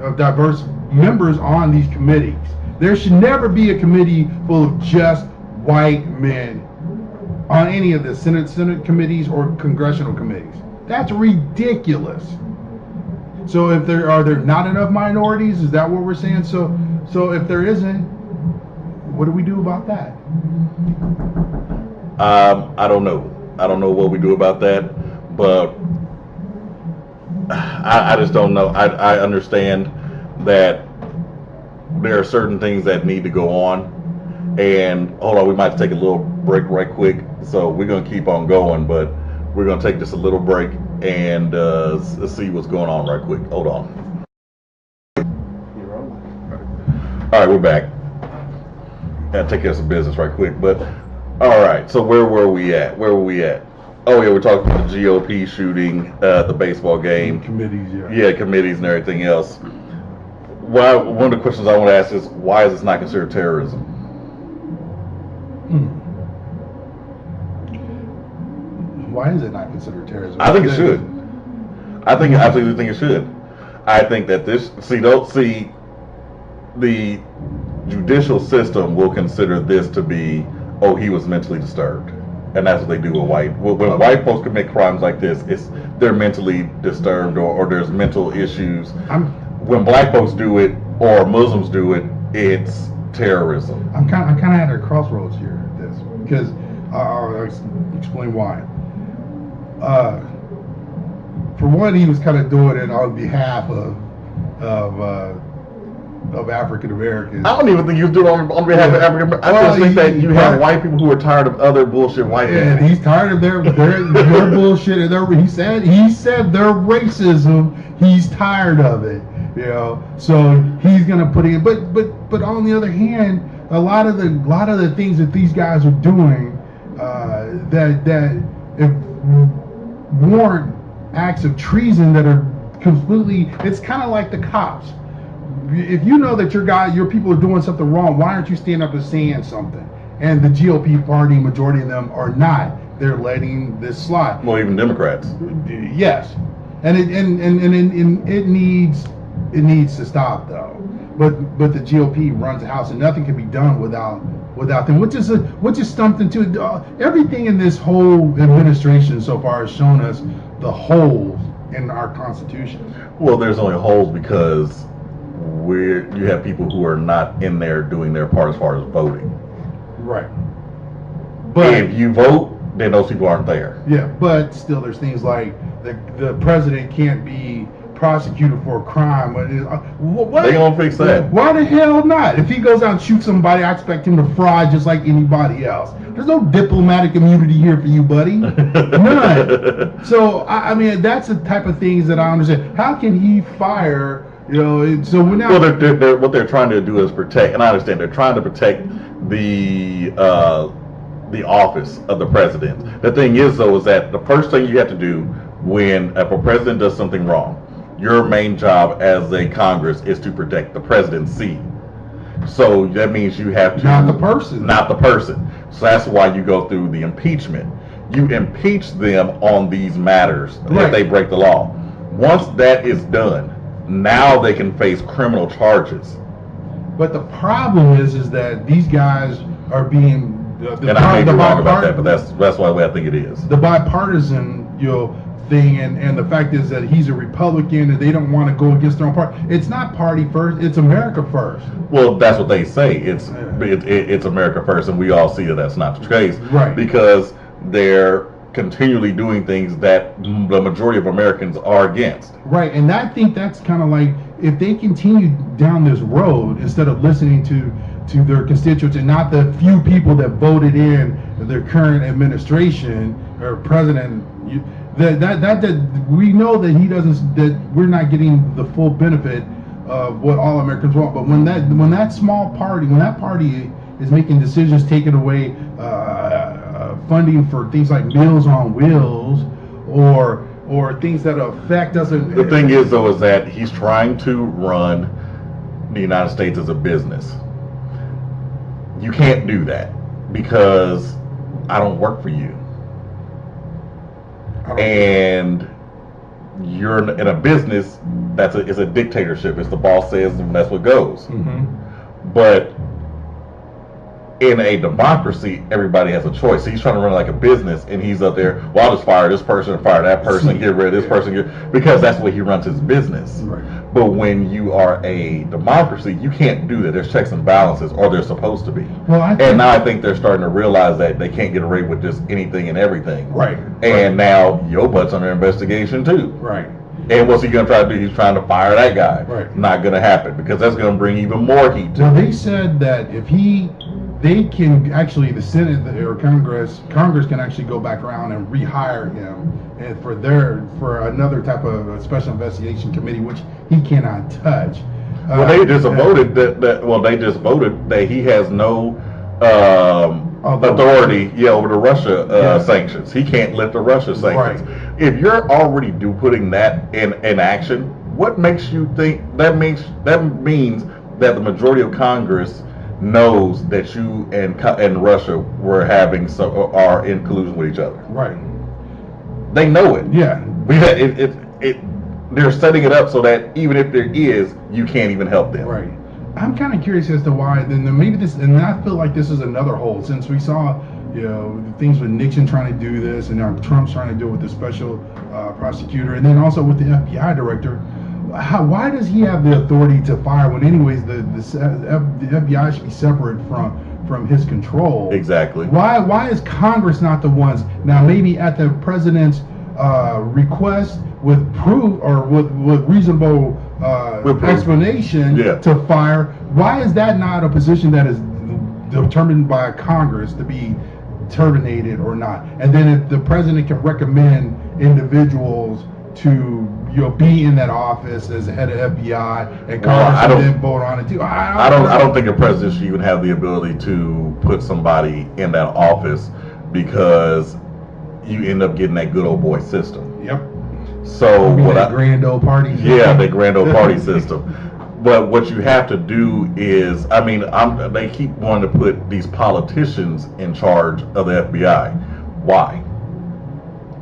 of diverse members on these committees. There should never be a committee full of just white men on any of the Senate committees or congressional committees. That's ridiculous. So if there are not enough minorities, is that what we're saying? So if there isn't, what do we do about that? I don't know. I don't know what we do about that, but I just don't know. I understand that there are certain things that need to go on. And hold on, we might take a little break right quick. So we're going to keep on going, but we're going to take just a little break and see what's going on right quick. Hold on. You're on. All right, we're back. Gotta take care of some business right quick. But all right, so where were we at? Oh yeah, we're talking about the GOP shooting, the baseball game, Committees, yeah, committees and everything else. Why? One of the questions I want to ask is why is this not considered terrorism? Why is it not considered terrorism? I think it should. I absolutely think it should. I think that the judicial system will consider this to be, oh, he was mentally disturbed, and that's what they do with when white folks commit crimes like this. They're mentally disturbed or there's mental issues. When black folks do it or Muslims do it, it's terrorism. I'm kind of at a crossroads here at this because I'll explain why. For one, he was kind of doing it on behalf of African Americans. I don't even think he was doing it on behalf of African Americans. I just think that you have white people who are tired of other bullshit white people. And he's tired of their bullshit and he said their racism. He's tired of it, So he's gonna put in. But on the other hand, a lot of the things that these guys are doing that warrant acts of treason that are completely. It's kind of like the cops. If you know that your people are doing something wrong, why aren't you standing up and saying something? And the GOP party, majority of them are not. They're letting this slide. Well, even Democrats. Yes, and it needs to stop though. But the GOP runs the House, and nothing can be done without them. Which is something to everything in this whole administration so far has shown us the holes in our Constitution. Well, there's only holes because you have people who are not in there doing their part as far as voting. Right. But if you vote, then those people aren't there. Yeah, but still there's things like the president can't be prosecuted for a crime. What? They gonna fix that. Why the hell not? If he goes out and shoots somebody, I expect him to fry just like anybody else. There's no diplomatic immunity here for you, buddy. None. So I mean, that's the type of things that I understand. How can he fire? So we're now. Well, what they're trying to do is protect, and I understand they're trying to protect the office of the president. The thing is, though, is that the first thing you have to do when if a president does something wrong, your main job as a Congress is to protect the presidency. So that means you have to not the person. So that's why you go through the impeachment. You impeach them on these matters if they break the law. Once that is done, now they can face criminal charges. But the problem is that these guys are being. And I may be wrong about that, but that's why I think it is. The bipartisan, thing, and the fact is that he's a Republican and they don't want to go against their own party. It's not party first; it's America first. Well, that's what they say. It's America first, and we all see that that's not the case. Right. Because they're continually doing things that the majority of Americans are against. Right, and I think that's kind of like if they continue down this road instead of listening to their constituents and not the few people that voted in their current administration or president. That we know that he doesn't. That we're not getting the full benefit of what all Americans want. But when that small party, when that party is making decisions, taking away funding for things like Meals on Wheels or things that affect us. The thing is, though, is that he's trying to run the United States as a business. You can't do that because I don't work for you. And you're in a business it's a dictatorship. It's the boss says and that's what goes. Mm-hmm. But in a democracy, everybody has a choice. So he's trying to run it like a business, and he's up there. Well, I'll just fire this person, fire that person, get rid of this person, because that's the way he runs his business. Right. But when you are a democracy, you can't do that. There's checks and balances, or they're supposed to be. Well, and now I think they're starting to realize that they can't get away with just anything and everything. Right. And now your butt's under investigation too. Right. And what's he going to try to do? He's trying to fire that guy. Right. Not going to happen, because that's going to bring even more heat to Well, him. they said that they can actually, the Senate or Congress can actually go back around and rehire him and for another type of special investigation committee, which he cannot touch. Well, they just voted that. Well, they just voted that he has no authority, over the Russia sanctions. He can't lift the Russia sanctions. Right. If you're already putting that in action, what makes you think that means that the majority of Congress knows that you and Russia are in collusion with each other? Right. They know it. Yeah. They're setting it up so that even if there is, you can't even help them. Right. I'm kind of curious as to why. Then maybe this, and I feel like this is another hole, since we saw, things with Nixon trying to do this, and now Trump's trying to do it with the special prosecutor, and then also with the FBI director. Why does he have the authority to fire when, anyways, the FBI should be separate from his control? Exactly. Why is Congress not the ones now? Maybe at the president's request, with proof or with reasonable explanation to fire. Why is that not a position that is determined by Congress to be terminated or not? And then if the president can recommend individuals to be in that office as the head of FBI, and Congress can then vote on it too. I don't think a president should even have the ability to put somebody in that office, because you end up getting that good old boy system. Yep. So grand old party. Yeah, the grand old party system. But what you have to do is, they keep wanting to put these politicians in charge of the FBI. Why?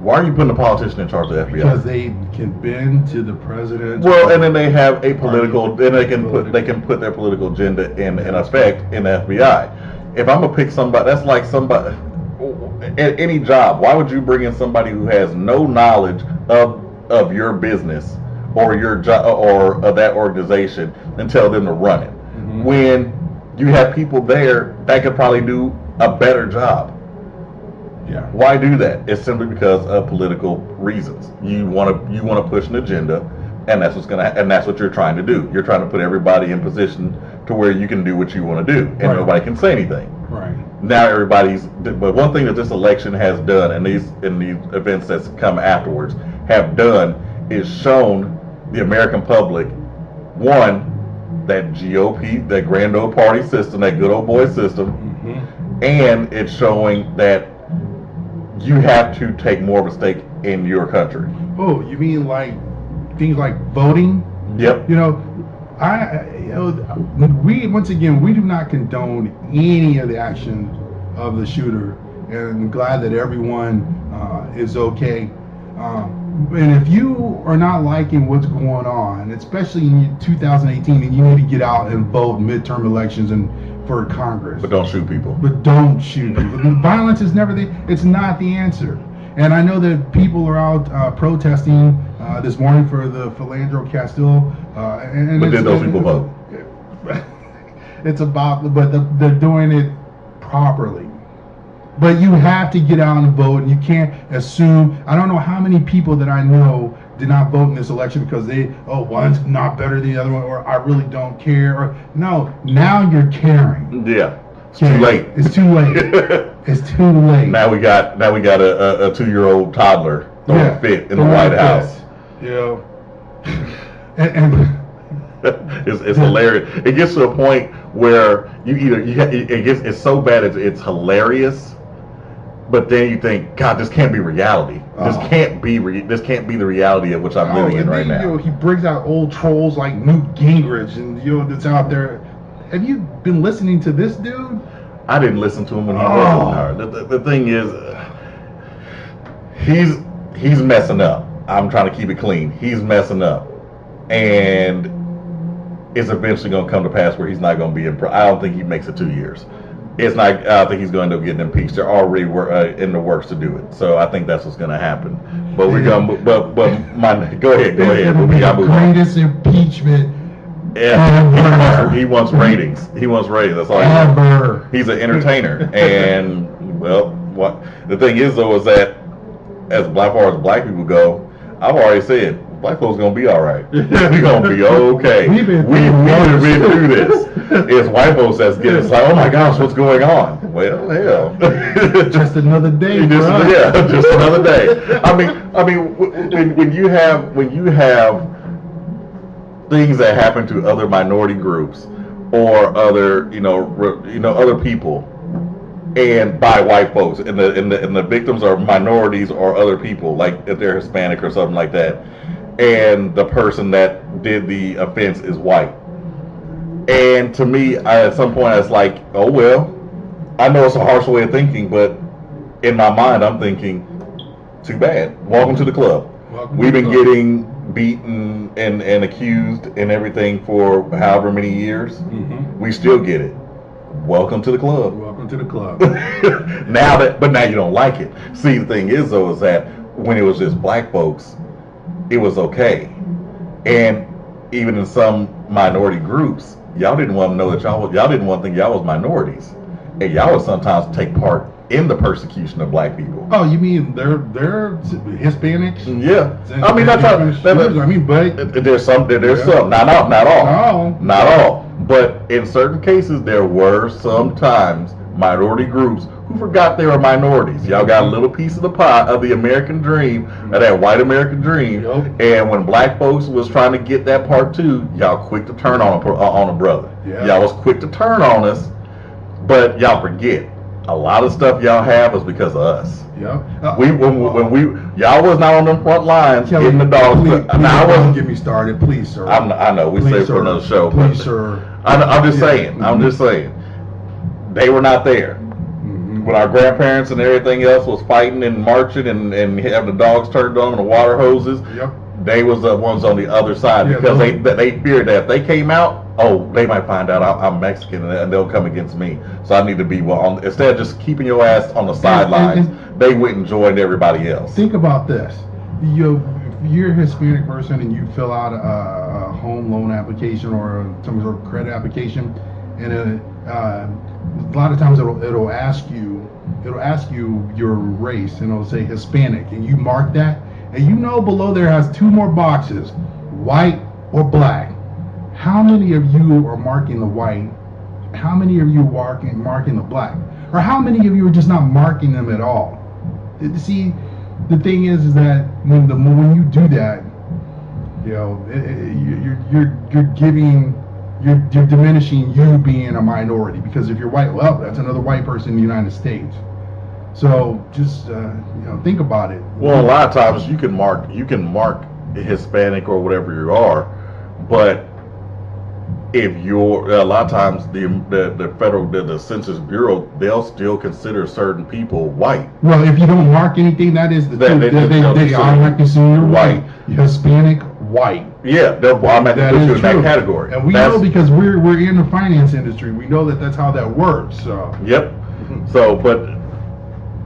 Why are you putting a politician in charge of the FBI? Because they can bend to the president. Well, and then they have a political. Then they can put their political agenda in effect in the FBI. If I'm gonna pick somebody, that's like somebody at any job. Why would you bring in somebody who has no knowledge of your business or your job or of that organization and tell them to run it, when you have people there that could probably do a better job? Yeah. Why do that? It's simply because of political reasons. You want to push an agenda, and that's what you're trying to do. You're trying to put everybody in position to where you can do what you want to do, and nobody can say anything. Right. Now but one thing that this election has done, and these events that's come afterwards have done, is shown the American public, one, that GOP, that grand old party system, that good old boy system, and it's showing that you have to take more of a stake in your country. Oh, you mean like things like voting? Yep. We do not condone any of the actions of the shooter, and I'm glad that everyone is okay. And if you are not liking what's going on, especially in 2018, then you need to get out and vote midterm elections and for Congress. But don't shoot people. But don't shoot people. Violence is never it's not the answer. And I know that people are out protesting this morning for the Philandro Castile. But did those people vote? It's about, but they're doing it properly. But you have to get out and vote, and you can't assume. I don't know how many people that I know did not vote in this election because one's not better than the other one, or I really don't care. Or no, now you're caring. Yeah, it's too late. It's too late. It's too late. Now we got a 2-year-old toddler throwing a fit in the White House. Yeah, and it's hilarious. It gets to a point where it's so bad it's hilarious. But then you think, God, this can't be reality. This can't be the reality of which I'm living in right now. He brings out old trolls like Newt Gingrich, and that's out there. Have you been listening to this dude? I didn't listen to him when he was in power. The thing is, he's messing up. I'm trying to keep it clean. He's messing up, and it's eventually going to come to pass where he's not going to be in. I don't think he makes it 2 years. It's not. I don't think he's going to end up getting impeached. They're already in the works to do it. So I think that's what's going to happen. But we're going. But go ahead. It'll be the greatest impeachment ever. He wants ratings. That's all. Ever. He's an entertainer, and what the thing is though is that as far as black people go, I've already said black folks gonna be all right. We're gonna be okay. We've been through this. It's white folks that's getting. It's like, oh my gosh, what's going on? Well, hell, just another day. Just another day. I mean, when you have things that happen to other minority groups or other, other people, and by white folks, and the victims are minorities or other people, like if they're Hispanic or something like that, and the person that did the offense is white. And to me, at some point, I was like, oh well, I know it's a harsh way of thinking, but in my mind, I'm thinking, too bad. Welcome to the club. We've been getting beaten and accused and everything for however many years. Mm-hmm. We still get it. Welcome to the club. Welcome to the club. Now you don't like it. See, the thing is though, is that when it was just black folks, it was okay. And even in some minority groups, y'all didn't want to know that y'all didn't want to think y'all was minorities, and y'all would sometimes take part in the persecution of black people. Oh, you mean they're Hispanics? Yeah, I mean that's how. But there's some, not all. But in certain cases, there were sometimes minority groups who forgot they were minorities. Y'all got a little piece of the pie of the American dream, of that white American dream. Yep. And when black folks was trying to get that part too, y'all quick to turn on a brother. Yeah. Y'all was quick to turn on us, but y'all forget a lot of stuff y'all have is because of us. Yeah. Y'all was not on the front lines getting the dogs. Please get me started, please, sir. I know we say for another show. Please, sir. I'm just saying. I'm just saying. They were not there. Mm-hmm. When our grandparents and everything else was fighting and marching and having the dogs turned on and the water hoses. Yep. They was the ones on the other side because they feared that if they came out, they might find out I'm Mexican and they'll come against me. So I need to be instead of just keeping your ass on the sidelines, they went and joined everybody else. Think about this: if you're a Hispanic person and you fill out a home loan application or some sort of credit application, and a lot of times it'll ask you your race, and it'll say Hispanic, and you mark that. And below there has two more boxes, white or black. How many of you are marking the white? How many of you are marking the black? Or how many of you are just not marking them at all? See, the thing is that when you do that, you're diminishing you being a minority, because if you're white, well, that's another white person in the United States. So just think about it. Well, a lot of times you can mark Hispanic or whatever you are, but if you're a lot of times the federal the Census Bureau, they'll still consider certain people white. Well, if you don't mark anything, that is the truth. They automatically consider you white, Hispanic, white. Yeah, they'll automatically put you in that category. And we know because we're in the finance industry. We know that's how that works. So. Yep. So, but.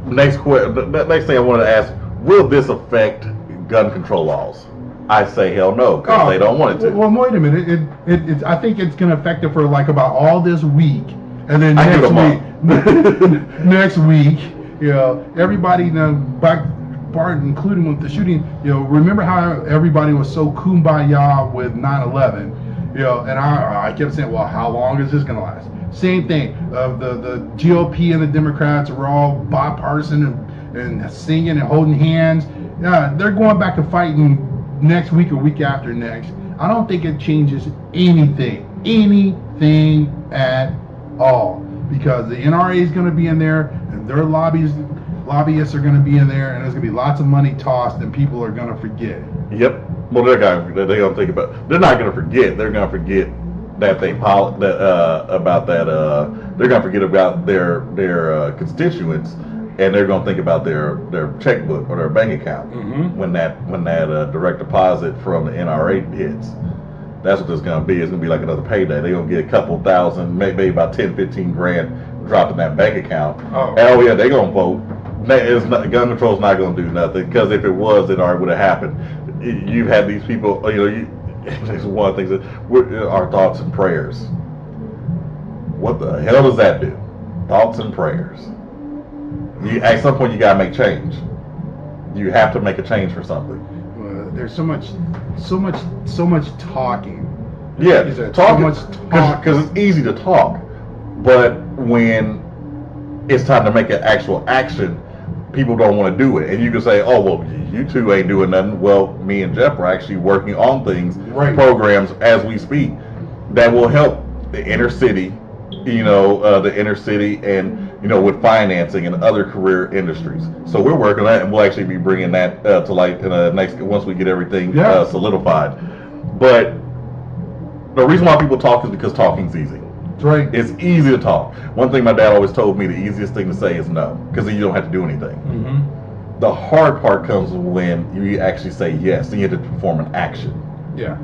Next thing I wanted to ask: will this affect gun control laws? I say hell no, because they don't want it to. Well, wait a minute. I think it's going to affect it for like about all this week, and then next week, everybody back part, including with the shooting. Remember how everybody was so kumbaya with 9/11? And I kept saying, well, how long is this going to last? Same thing. The GOP and the Democrats were all bipartisan and singing and holding hands. Yeah, they're going back to fighting next week or week after next. I don't think it changes anything at all, because the NRA is going to be in there, and their lobbyists are going to be in there, and there's going to be lots of money tossed, and people are going to forget. Yep. Well, they're going to think about. They're not going to forget. They're going to forget that they're going to forget about their constituents, and they're going to think about their checkbook or their bank account when that direct deposit from the NRA hits. That's what it's going to be. It's going to be like another payday. They're going to get a couple thousand, maybe about 10, 15 grand dropped in that bank account. Oh yeah, they're going to vote. Gun control's not going to do nothing, because if it was, it already would have happened. You've had these people, it's one of the things that our thoughts and prayers. What the hell does that do? Thoughts and prayers. At some point, you gotta make change. You have to make a change for something. There's so much talking. Yeah, talking, because it's easy to talk, but when it's time to make an actual action, people don't want to do it. And you can say, oh, well, you two ain't doing nothing. Well, me and Jeff are actually working on things, Right. programs as we speak that will help the inner city, the inner city and, with financing and other career industries. So we're working on that, and we'll actually be bringing that to light in the next, once we get everything solidified. But the reason why people talk is because talking's easy. That's right. It's easy to talk. One thing my dad always told me, the easiest thing to say is no, because then you don't have to do anything. Mm-hmm. The hard part comes when you actually say yes, and you have to perform an action. Yeah.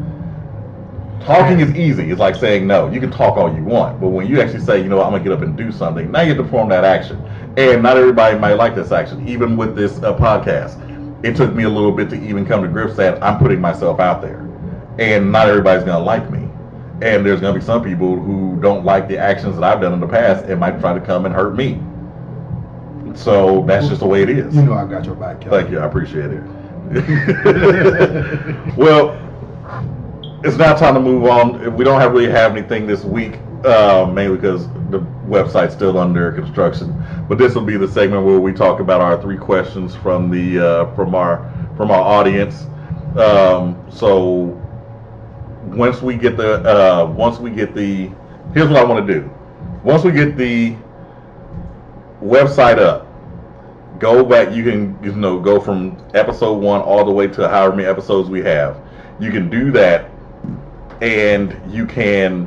Talking is easy. It's like saying no. You can talk all you want, but when you actually say, I'm going to get up and do something, now you have to perform that action. And not everybody might like this action. Even with this podcast, it took me a little bit to even come to grips that I'm putting myself out there. And not everybody's going to like me. And there's going to be some people who don't like the actions that I've done in the past and might try to come and hurt me. So that's just the way it is. I got your back, Kelly. Thank you. I appreciate it. Well, it's now time to move on. We don't really have anything this week, mainly because the website's still under construction. But this will be the segment where we talk about our 3 questions from our audience. So once we get the here's what I want to do. Once we get the website up, go back. You can go from episode 1 all the way to however many episodes we have. You can do that, and you can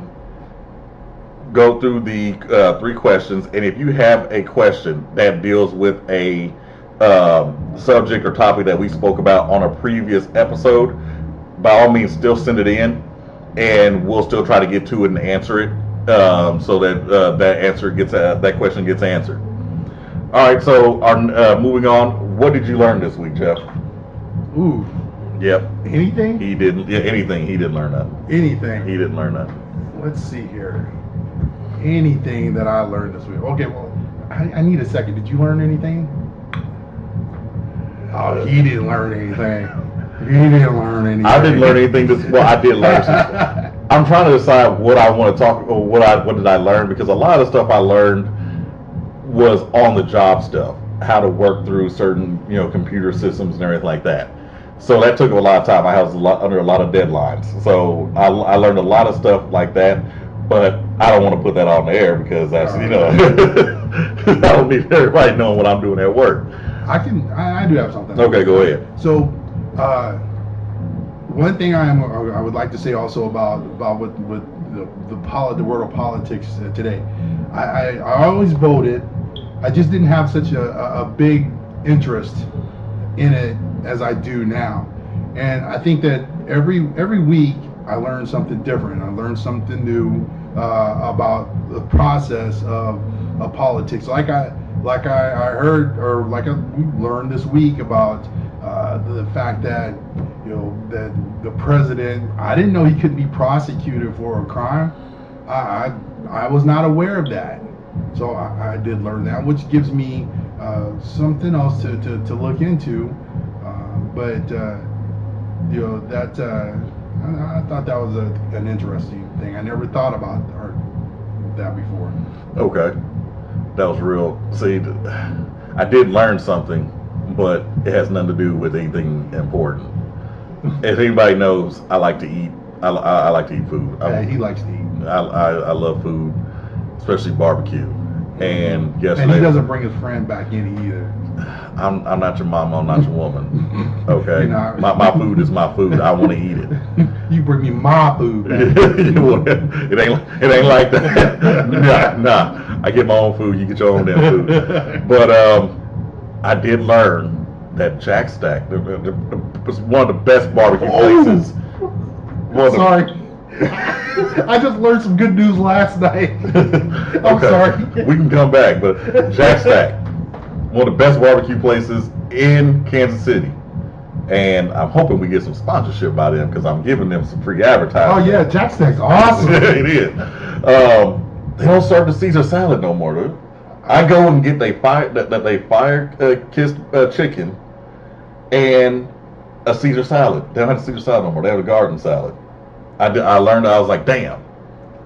go through the 3 questions. And if you have a question that deals with a subject or topic that we spoke about on a previous episode, by all means, still send it in, and we'll still try to get to it and answer it, so that that question gets answered. All right, so moving on. What did you learn this week, Jeff? Ooh. Yep. Anything? He didn't. Yeah, anything. He didn't learn nothing. Anything. He didn't learn nothing. Let's see here. Anything that I learned this week? Okay, well, I need a second. Did you learn anything? Oh, he didn't learn anything. He didn't learn anything. I didn't learn anything. I did learn something. I'm trying to decide what I want to talk, or what did I learn, because a lot of the stuff I learned was on the job stuff, how to work through certain computer systems and everything like that. So that took a lot of time. I was under a lot of deadlines. So I learned a lot of stuff like that, but I don't want to put that on the air because that's I don't need everybody knowing what I'm doing at work. I do have something. Okay, go ahead. So, one thing I would like to say also about what the world of politics today. I always voted. I just didn't have such a big interest in it as I do now, and I think that every week I learn something different. I learn something new about the process of politics. Like I heard, or we learned this week about the fact that that the president, I didn't know he could be prosecuted for a crime. I was not aware of that. So I did learn that, which gives me something else to look into. But I thought that was an interesting thing. I never thought about that before. Okay, that was real. See, I did learn something, but it has nothing to do with anything important. If anybody knows, I like to eat. I like to eat food. Yeah, he likes to eat. I love food, especially barbecue. And yesterday, and he doesn't bring his friend back in either. I'm not your mama. I'm not your woman. Okay, my food is my food. I want to eat it. You bring me my food back. It ain't like that. Nah. I get my own food. You get your own damn food. But I did learn that Jack Stack was one of the best barbecue places. Sorry. I just learned some good news last night. I'm sorry. We can come back, but Jack Stack, one of the best barbecue places in Kansas City. And I'm hoping we get some sponsorship by them because I'm giving them some free advertising. Oh yeah, Jack Stack's awesome. It is. They don't serve the Caesar salad no more, dude. I go and get they fire kissed chicken and a Caesar salad. They don't have the Caesar salad no more. They have a garden salad. I learned. I was like, damn,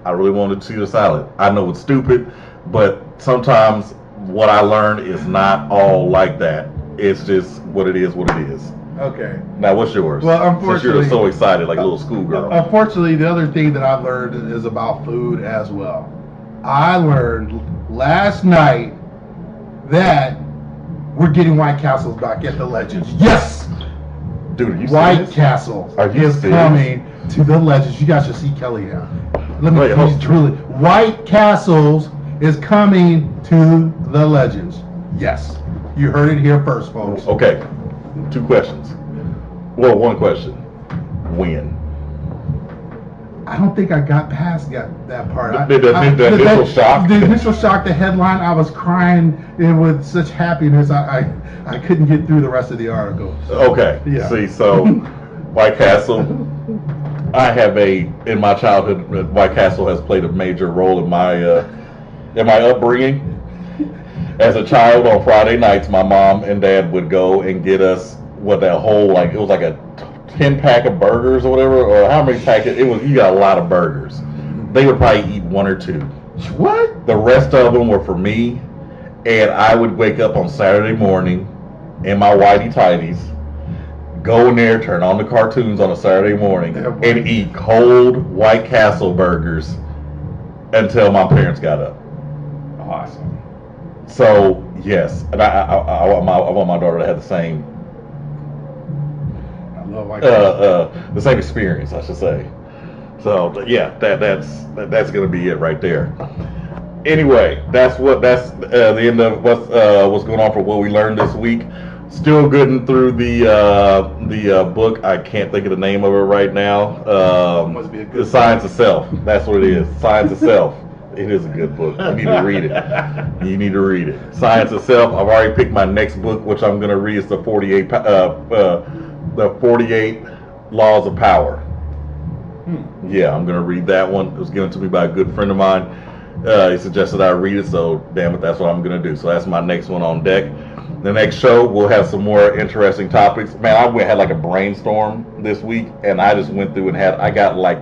I really wanted Caesar salad. I know it's stupid, but sometimes what I learned is not all like that. It's just what it is. Okay. Now, what's yours? Well, Since unfortunately, you're so excited, like a little schoolgirl. Unfortunately, the other thing that I've learned is about food as well. I learned last night that we're getting White Castles back at the Legends. Yes! Dude, are you White serious? Castle Are you is serious? coming to the Legends. You guys should see Kelly now. Let me Wait, hold on. truly. White Castles is coming to the Legends. Yes. You heard it here first, folks. Okay, 2 questions. Well, 1 question. When? I don't think I got past that part. The initial shock? The initial shock, the headline, I was crying with such happiness. I couldn't get through the rest of the article. Okay. Yeah. See, so White Castle, in my childhood, White Castle has played a major role in my upbringing. As a child, on Friday nights, my mom and dad would go and get us it was like a 10-pack of burgers or whatever, or how many packets? You got a lot of burgers. They would probably eat 1 or 2. What? The rest of them were for me, and I would wake up on Saturday morning in my whitey tighties, go in there, turn on the cartoons on a Saturday morning, and eat cold White Castle burgers until my parents got up. Awesome. So yes, and I want my daughter to have the same the same experience, I should say. So yeah, that's gonna be it right there. Anyway, that's the end of what's going on for what we learned this week. Still getting through the book. I can't think of the name of it right now. Must be a good The Science of Self. That's what it is. Science of Self. It is a good book. You need to read it. You need to read it. Science of Self. I've already picked my next book, which I'm going to read. It's the 48 Laws of Power. Yeah, I'm going to read that one. It was given to me by a good friend of mine. He suggested I read it, so damn it, that's what I'm going to do. So that's my next one on deck. The next show, we'll have some more interesting topics. Man, I had like a brainstorm this week, and I just went through and I got like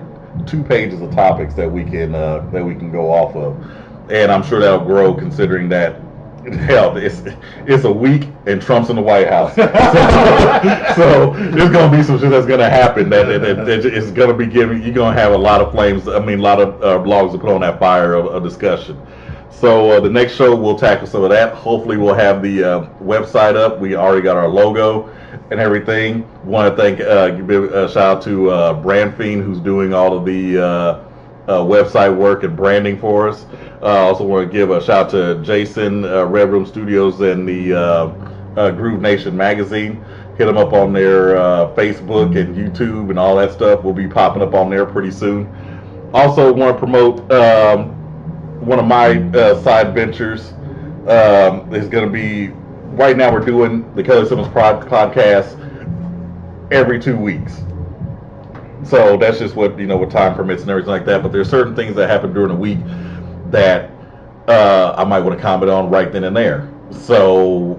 2 pages of topics that we can go off of, and I'm sure that'll grow considering that hell it's a week and Trump's in the White House, so there's gonna be some shit that's gonna happen that it's gonna be you're gonna have a lot of flames. I mean, a lot of logs to put on that fire of discussion. So the next show we'll tackle some of that. Hopefully we'll have the website up. We already got our logo and everything. Want to thank give a shout out to Brand Fiend, who's doing all of the website work and branding for us. Also want to give a shout out to Jason, Red Room Studios, and the Groove Nation magazine. Hit them up on their Facebook and YouTube and all that stuff. We'll be popping up on there pretty soon. Also want to promote one of my side ventures. Is going to be, right now we're doing the Kelly Simmons podcast every 2 weeks. So that's just what time permits and everything like that. But there's certain things that happen during the week that I might want to comment on right then and there. So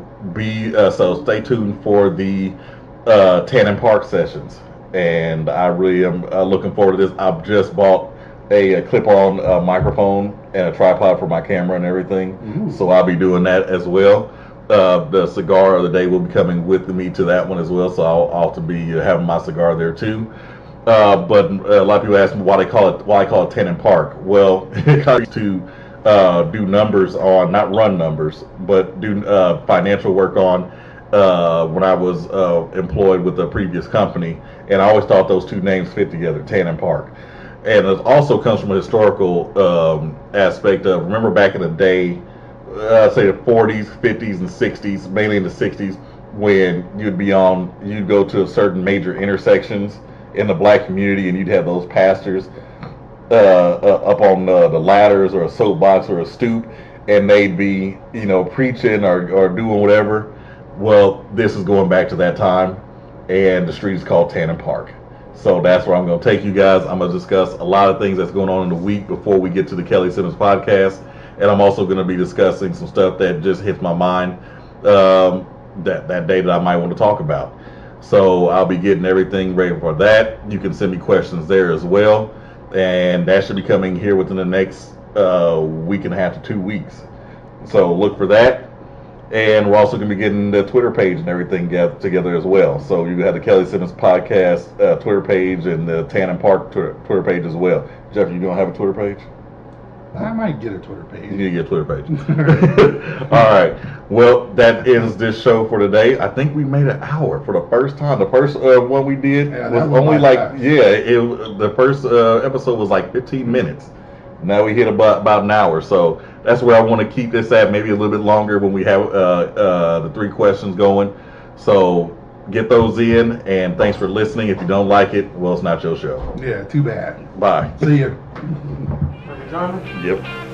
stay tuned for the Tannin Park sessions. And I really am looking forward to this. I've just bought a clip-on microphone and a tripod for my camera and everything. Ooh. So I'll be doing that as well. The cigar of the day will be coming with me to that one as well, so I'll have to be having my cigar there too. But a lot of people ask me why I call it Tannin Park. Well, it comes to do numbers on, not run numbers, but do financial work on when I was employed with a previous company, and I always thought those two names fit together, Tannin Park. And it also comes from a historical aspect of, remember back in the day, say the 40s, 50s, and 60s, mainly in the 60s, when you'd go to certain major intersections in the black community, and you'd have those pastors up on the ladders or a soapbox or a stoop, and they'd be, preaching or doing whatever. Well, this is going back to that time, and the street is called Tannin Park. So that's where I'm going to take you guys. I'm going to discuss a lot of things that's going on in the week before we get to the Kelly Simmons podcast. And I'm also going to be discussing some stuff that just hits my mind that day that I might want to talk about. So I'll be getting everything ready for that. You can send me questions there as well. And that should be coming here within the next week and a half to 2 weeks. So look for that. And we're also going to be getting the Twitter page and everything together as well. So you have the Kelly Simmons podcast Twitter page and the Tannen Park Twitter page as well. Jeff, you don't have a Twitter page? I might get a Twitter page. You need to get a Twitter page. All right. Well, that ends this show for today. I think we made an hour for the first time. The first one we did was only the first episode was like 15 minutes. Now we hit about an hour. So that's where I want to keep this at, maybe a little bit longer when we have the 3 questions going. So get those in, and thanks for listening. If you don't like it, well, it's not your show. Yeah, too bad. Bye. See ya. John? Yep.